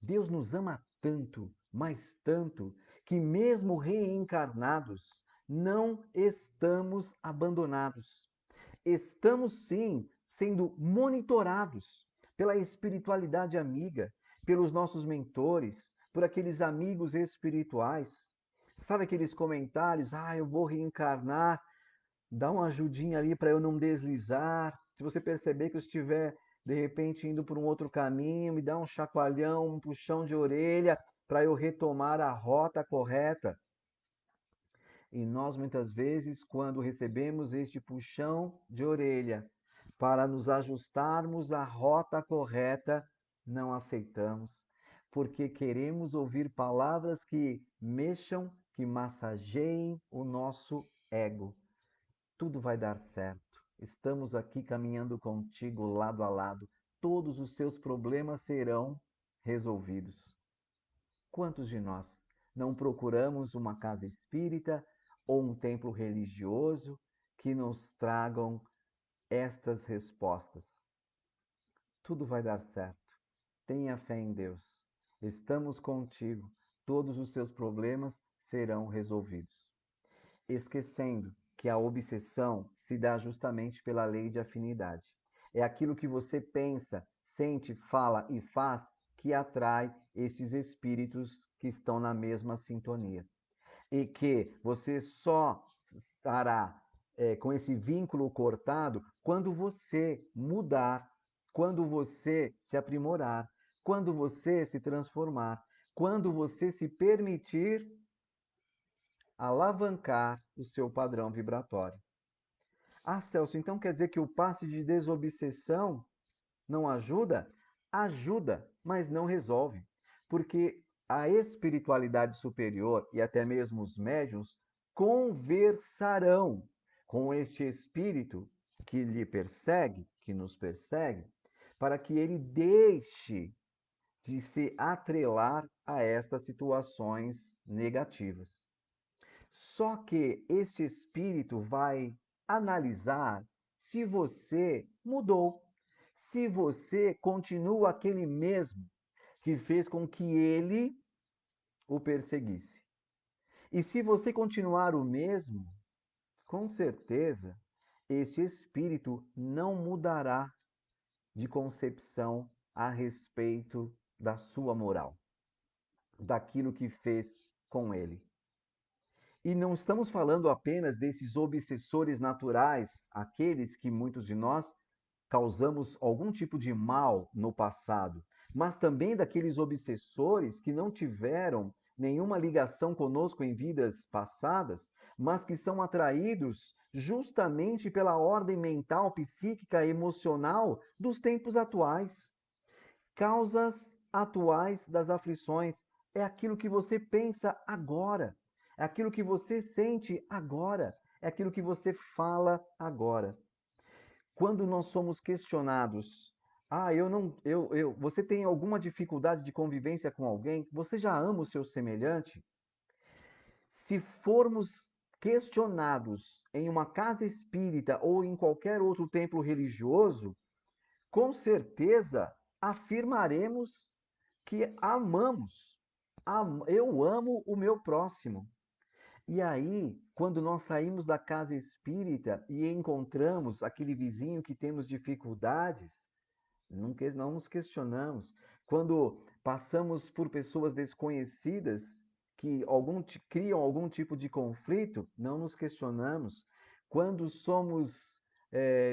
S1: Deus nos ama tanto, mas tanto, que mesmo reencarnados, não estamos abandonados. Estamos sim sendo monitorados pela espiritualidade amiga, pelos nossos mentores, por aqueles amigos espirituais. Sabe aqueles comentários? Ah, eu vou reencarnar, dá uma ajudinha ali para eu não deslizar. Se você perceber que eu estiver de repente indo por um outro caminho, me dá um chacoalhão, um puxão de orelha para eu retomar a rota correta. E nós, muitas vezes, quando recebemos este puxão de orelha para nos ajustarmos à rota correta, não aceitamos, porque queremos ouvir palavras que mexam, que massageiem o nosso ego. Tudo vai dar certo. Estamos aqui caminhando contigo lado a lado. Todos os seus problemas serão resolvidos. Quantos de nós não procuramos uma casa espírita ou um templo religioso que nos tragam estas respostas? Tudo vai dar certo. Tenha fé em Deus. Estamos contigo. Todos os seus problemas serão resolvidos. Esquecendo que a obsessão se dá justamente pela lei de afinidade. É aquilo que você pensa, sente, fala e faz que atrai estes espíritos que estão na mesma sintonia. E que você só estará com esse vínculo cortado quando você mudar, quando você se aprimorar, quando você se transformar, quando você se permitir alavancar o seu padrão vibratório. Ah, Celso, então quer dizer que o passe de desobsessão não ajuda? Ajuda, mas não resolve. Porque a espiritualidade superior e até mesmo os médiuns conversarão com este espírito que lhe persegue, que nos persegue, para que ele deixe de se atrelar a estas situações negativas. Só que este espírito vai analisar se você mudou, se você continua aquele mesmo que fez com que ele o perseguisse. E se você continuar o mesmo, com certeza, este espírito não mudará de concepção a respeito da sua moral, daquilo que fez com ele. E não estamos falando apenas desses obsessores naturais, aqueles que muitos de nós causamos algum tipo de mal no passado, mas também daqueles obsessores que não tiveram nenhuma ligação conosco em vidas passadas, mas que são atraídos justamente pela ordem mental, psíquica, emocional dos tempos atuais. Causas atuais das aflições é aquilo que você pensa agora, é aquilo que você sente agora, é aquilo que você fala agora. Quando nós somos questionados, eu não, você tem alguma dificuldade de convivência com alguém? Você já ama o seu semelhante? Se formos questionados em uma casa espírita ou em qualquer outro templo religioso, com certeza afirmaremos que amamos. Eu amo o meu próximo. E aí, quando nós saímos da casa espírita e encontramos aquele vizinho que temos dificuldades, não nos questionamos. Quando passamos por pessoas desconhecidas que criam algum tipo de conflito, não nos questionamos. Quando somos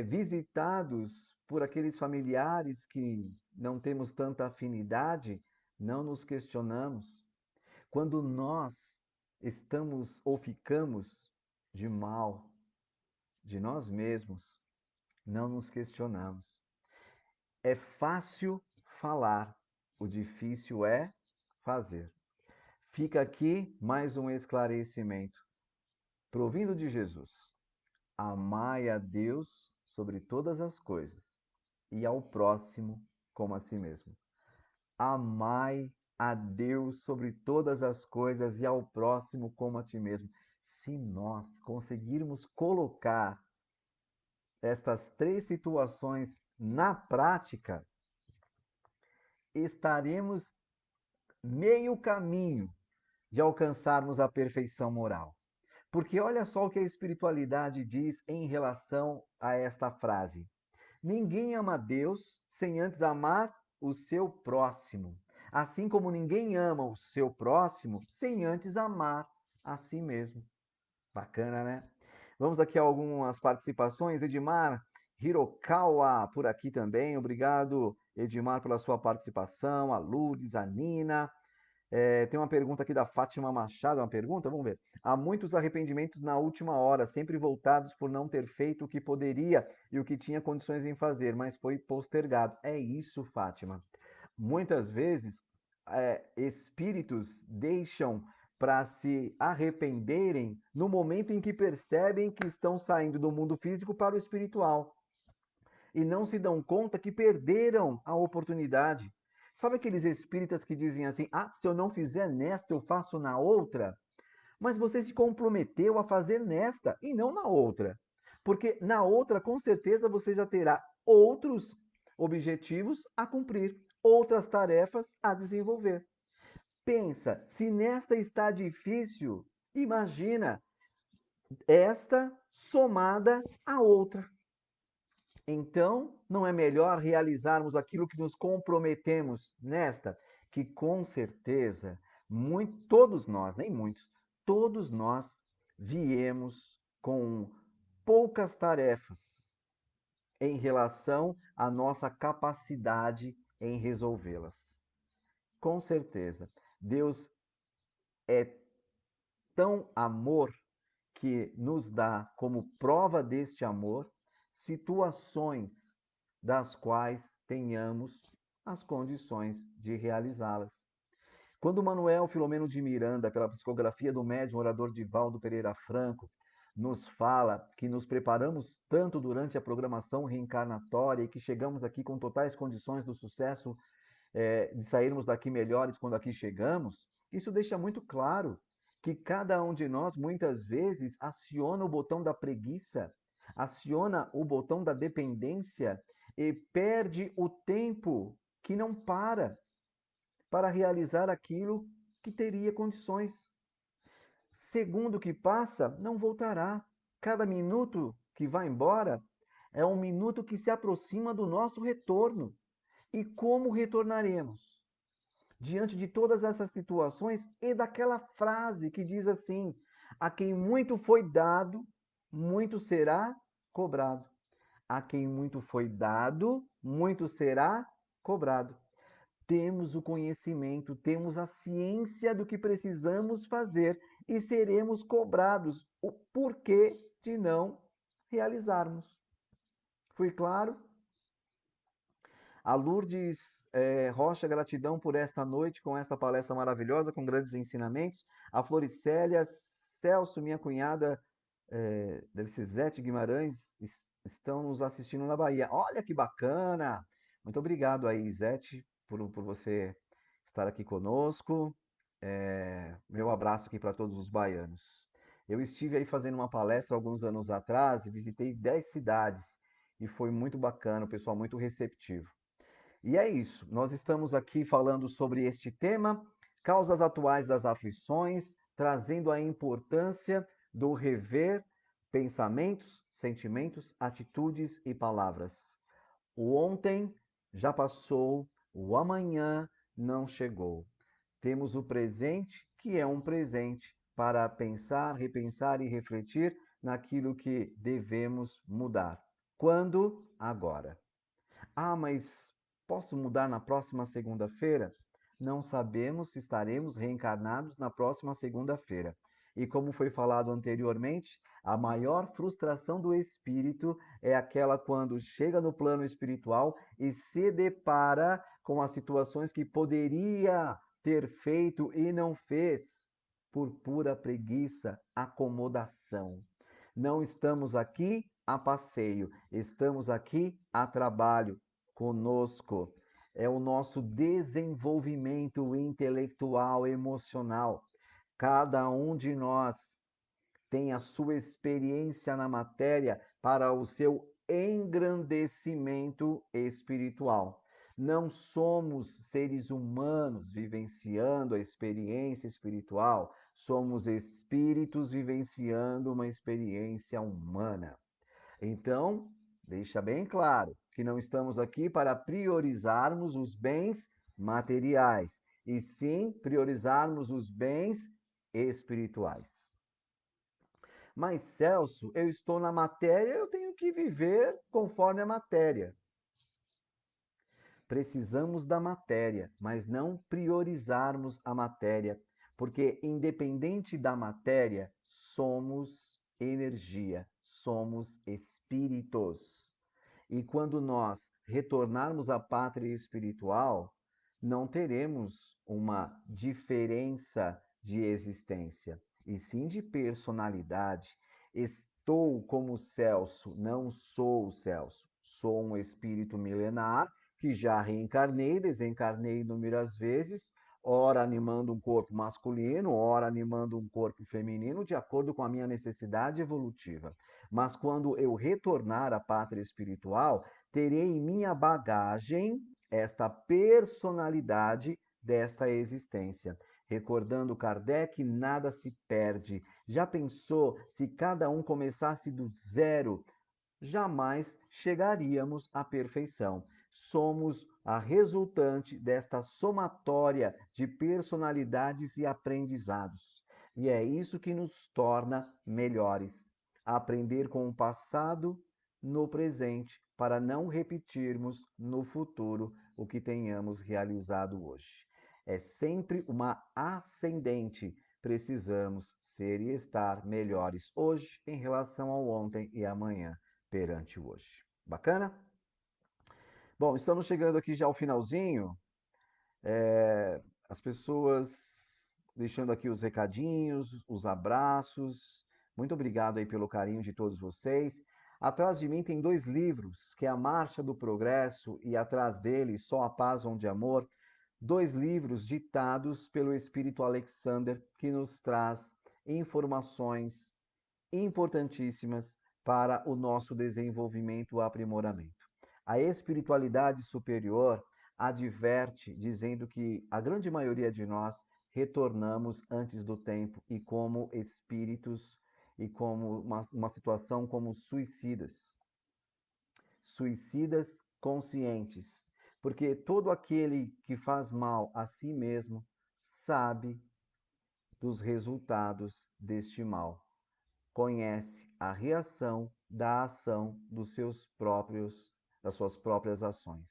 S1: visitados por aqueles familiares que não temos tanta afinidade, não nos questionamos. Quando nós estamos ou ficamos de mal de nós mesmos, não nos questionamos. É fácil falar, o difícil é fazer. Fica aqui mais um esclarecimento, provindo de Jesus. Amai a Deus sobre todas as coisas e ao próximo como a si mesmo. Amai a Deus sobre todas as coisas e ao próximo como a ti mesmo. Se nós conseguirmos colocar estas três situações na prática, estaremos meio caminho de alcançarmos a perfeição moral. Porque olha só o que a espiritualidade diz em relação a esta frase: ninguém ama Deus sem antes amar o seu próximo, assim como ninguém ama o seu próximo sem antes amar a si mesmo. Bacana, né? Vamos aqui a algumas participações. Edmar Hirokawa por aqui também. Obrigado, Edmar, pela sua participação. A Lourdes, a Nina. Tem uma pergunta aqui da Fátima Machado, uma pergunta, vamos ver. Há muitos arrependimentos na última hora, sempre voltados por não ter feito o que poderia e o que tinha condições em fazer, mas foi postergado. É isso, Fátima. Muitas vezes, espíritos deixam para se arrependerem no momento em que percebem que estão saindo do mundo físico para o espiritual e não se dão conta que perderam a oportunidade. Sabe aqueles espíritas que dizem assim: ah, se eu não fizer nesta, eu faço na outra? Mas você se comprometeu a fazer nesta e não na outra. Porque na outra, com certeza, você já terá outros objetivos a cumprir, outras tarefas a desenvolver. Pensa, se nesta está difícil, imagina esta somada à outra. Então, não é melhor realizarmos aquilo que nos comprometemos nesta, que com certeza, todos nós, nem muitos, todos nós viemos com poucas tarefas em relação à nossa capacidade em resolvê-las. Com certeza, Deus é tão amor que nos dá como prova deste amor situações das quais tenhamos as condições de realizá-las. Quando Manuel Filomeno de Miranda, pela psicografia do médium orador Divaldo Pereira Franco, nos fala que nos preparamos tanto durante a programação reencarnatória e que chegamos aqui com totais condições do sucesso, de sairmos daqui melhores quando aqui chegamos, isso deixa muito claro que cada um de nós, muitas vezes, aciona o botão da preguiça, aciona o botão da dependência e perde o tempo que não para realizar aquilo que teria condições. Segundo que passa, não voltará. Cada minuto que vai embora é um minuto que se aproxima do nosso retorno. E como retornaremos? Diante de todas essas situações e daquela frase que diz assim: a quem muito foi dado, muito será cobrado. A quem muito foi dado, muito será cobrado. Temos o conhecimento, temos a ciência do que precisamos fazer e seremos cobrados o porquê de não realizarmos. Foi claro? A Lourdes Rocha, gratidão por esta noite, com esta palestra maravilhosa, com grandes ensinamentos. A Floricélia Celso, minha cunhada, deve ser Zete Guimarães, estão nos assistindo na Bahia. Olha que bacana! Muito obrigado aí, Zete, por você estar aqui conosco. Meu abraço aqui para todos os baianos. Eu estive aí fazendo uma palestra alguns anos atrás e visitei 10 cidades e foi muito bacana, o pessoal muito receptivo. E é isso. Nós estamos aqui falando sobre este tema, causas atuais das aflições, trazendo a importância do rever pensamentos, sentimentos, atitudes e palavras. O ontem já passou, o amanhã não chegou. Temos o presente, que é um presente para pensar, repensar e refletir naquilo que devemos mudar. Quando? Agora. Ah, mas posso mudar na próxima segunda-feira? Não sabemos se estaremos reencarnados na próxima segunda-feira. E como foi falado anteriormente, a maior frustração do espírito é aquela quando chega no plano espiritual e se depara com as situações que poderia ter feito e não fez por pura preguiça, acomodação. Não estamos aqui a passeio, estamos aqui a trabalho conosco. É o nosso desenvolvimento intelectual, emocional. Cada um de nós tem a sua experiência na matéria para o seu engrandecimento espiritual. Não somos seres humanos vivenciando a experiência espiritual, somos espíritos vivenciando uma experiência humana. Então, deixa bem claro que não estamos aqui para priorizarmos os bens materiais, e sim priorizarmos os bens espirituais. Mas, Celso, eu estou na matéria, eu tenho que viver conforme a matéria. Precisamos da matéria, mas não priorizarmos a matéria, porque independente da matéria, somos energia, somos espíritos. E quando nós retornarmos à pátria espiritual, não teremos uma diferença de existência, e sim de personalidade. Estou como Celso, não sou o Celso. Sou um espírito milenar que já reencarnei, desencarnei inúmeras vezes, ora animando um corpo masculino, ora animando um corpo feminino, de acordo com a minha necessidade evolutiva. Mas quando eu retornar à pátria espiritual, terei em minha bagagem esta personalidade desta existência. Recordando Kardec, nada se perde. Já pensou se cada um começasse do zero? Jamais chegaríamos à perfeição. Somos a resultante desta somatória de personalidades e aprendizados. E é isso que nos torna melhores. Aprender com o passado no presente, para não repetirmos no futuro o que tenhamos realizado hoje. É sempre uma ascendente. Precisamos ser e estar melhores hoje em relação ao ontem e amanhã perante o hoje. Bacana? Bom, estamos chegando aqui já ao finalzinho. As pessoas deixando aqui os recadinhos, os abraços. Muito obrigado aí pelo carinho de todos vocês. Atrás de mim tem dois livros, que é A Marcha do Progresso e atrás dele Só a Paz Onde Amor. Dois livros ditados pelo Espírito Alexander, que nos traz informações importantíssimas para o nosso desenvolvimento e aprimoramento. A espiritualidade superior adverte dizendo que a grande maioria de nós retornamos antes do tempo e como espíritos e como uma situação como suicidas. Suicidas conscientes. Porque todo aquele que faz mal a si mesmo sabe dos resultados deste mal, conhece a reação da ação das suas próprias ações.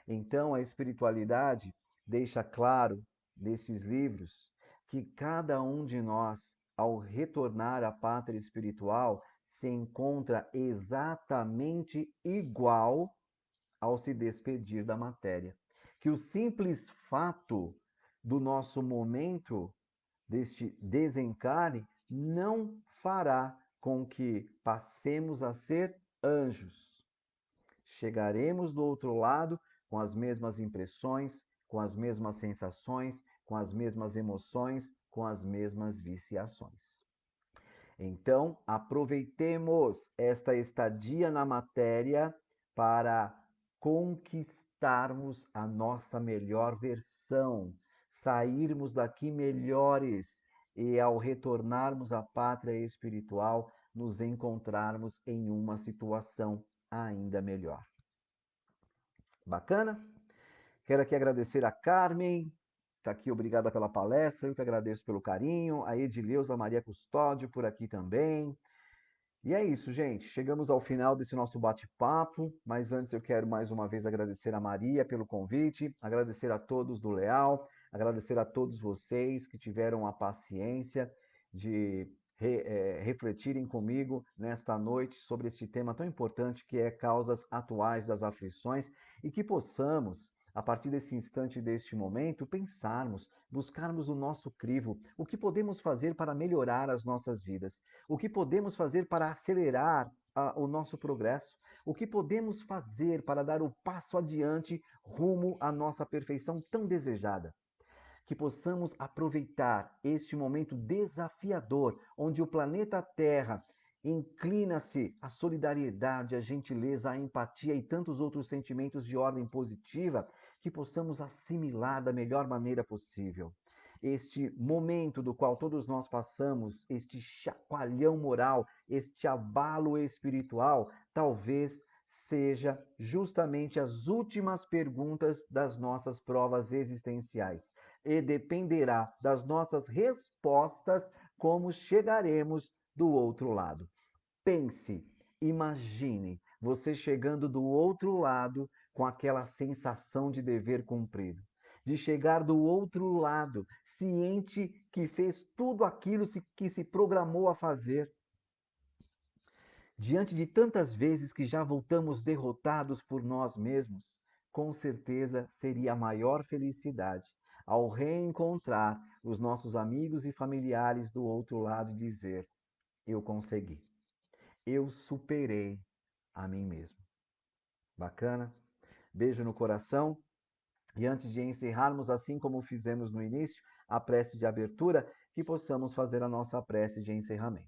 S1: Então, a espiritualidade deixa claro nesses livros que cada um de nós, ao retornar à pátria espiritual, se encontra exatamente igual ao se despedir da matéria. Que o simples fato do nosso momento deste desencarne não fará com que passemos a ser anjos. Chegaremos do outro lado com as mesmas impressões, com as mesmas sensações, com as mesmas emoções, com as mesmas viciações. Então, aproveitemos esta estadia na matéria para conquistarmos a nossa melhor versão, sairmos daqui melhores, e ao retornarmos à pátria espiritual, nos encontrarmos em uma situação ainda melhor. Bacana? Quero aqui agradecer a Carmen, está aqui, obrigada pela palestra, eu que agradeço pelo carinho, a Edileuza Maria Custódio por aqui também. E é isso, gente. Chegamos ao final desse nosso bate-papo, mas antes eu quero mais uma vez agradecer a Maria pelo convite, agradecer a todos do Leal, agradecer a todos vocês que tiveram a paciência de refletirem comigo nesta noite sobre este tema tão importante que é causas atuais das aflições e que possamos, a partir desse instante, deste momento, pensarmos, buscarmos o nosso crivo, o que podemos fazer para melhorar as nossas vidas. O que podemos fazer para acelerar o nosso progresso? O que podemos fazer para dar o passo adiante rumo à nossa perfeição tão desejada? Que possamos aproveitar este momento desafiador, onde o planeta Terra inclina-se à solidariedade, à gentileza, à empatia e tantos outros sentimentos de ordem positiva, que possamos assimilar da melhor maneira possível. Este momento do qual todos nós passamos, este chacoalhão moral, este abalo espiritual, talvez seja justamente as últimas perguntas das nossas provas existenciais. E dependerá das nossas respostas como chegaremos do outro lado. Pense, imagine você chegando do outro lado com aquela sensação de dever cumprido, de chegar do outro lado ciente que fez tudo aquilo que se programou a fazer. Diante de tantas vezes que já voltamos derrotados por nós mesmos, com certeza seria a maior felicidade ao reencontrar os nossos amigos e familiares do outro lado e dizer: eu consegui, eu superei a mim mesmo. Bacana? Beijo no coração. E antes de encerrarmos, assim como fizemos no início, a prece de abertura, que possamos fazer a nossa prece de encerramento.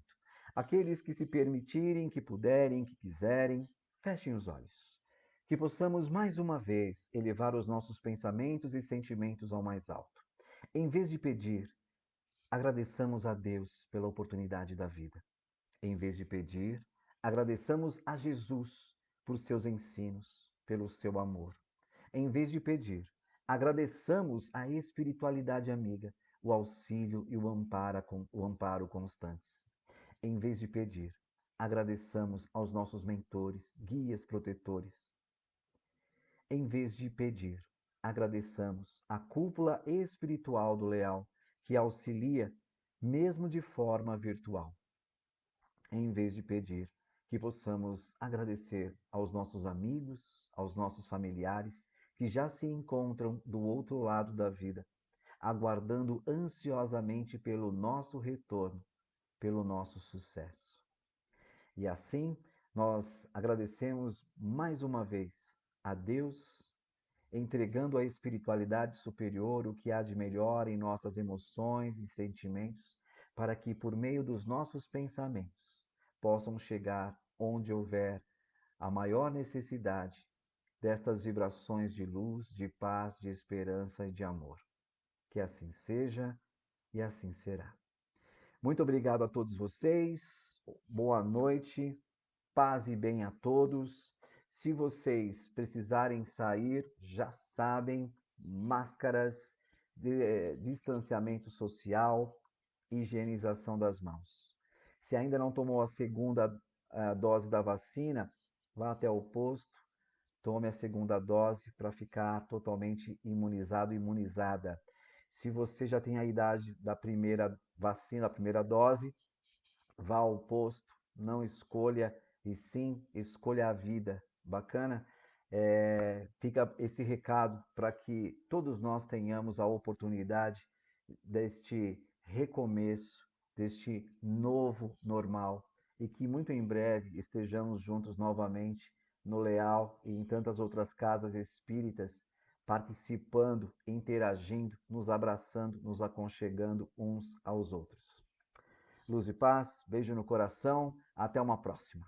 S1: Aqueles que se permitirem, que puderem, que quiserem, fechem os olhos. Que possamos mais uma vez elevar os nossos pensamentos e sentimentos ao mais alto. Em vez de pedir, agradeçamos a Deus pela oportunidade da vida. Em vez de pedir, agradeçamos a Jesus por seus ensinos, pelo seu amor. Em vez de pedir, agradeçamos a espiritualidade amiga, o auxílio e o amparo constantes. Em vez de pedir, agradeçamos aos nossos mentores, guias, protetores. Em vez de pedir, agradeçamos a cúpula espiritual do Leal, que auxilia, mesmo de forma virtual. Em vez de pedir, que possamos agradecer aos nossos amigos, aos nossos familiares, que já se encontram do outro lado da vida, aguardando ansiosamente pelo nosso retorno, pelo nosso sucesso. E assim, nós agradecemos mais uma vez a Deus, entregando à espiritualidade superior o que há de melhor em nossas emoções e sentimentos, para que, por meio dos nossos pensamentos, possam chegar onde houver a maior necessidade destas vibrações de luz, de paz, de esperança e de amor. Que assim seja e assim será. Muito obrigado a todos vocês. Boa noite. Paz e bem a todos. Se vocês precisarem sair, já sabem, máscaras, distanciamento social, higienização das mãos. Se ainda não tomou a segunda dose da vacina, vá até o posto, tome a segunda dose para ficar totalmente imunizado, imunizada. Se você já tem a idade da primeira vacina, a primeira dose, vá ao posto, não escolha, e sim escolha a vida. Bacana? Fica esse recado para que todos nós tenhamos a oportunidade deste recomeço, deste novo normal, e que muito em breve estejamos juntos novamente no Leal e em tantas outras casas espíritas, participando, interagindo, nos abraçando, nos aconchegando uns aos outros. Luz e paz, beijo no coração, até uma próxima.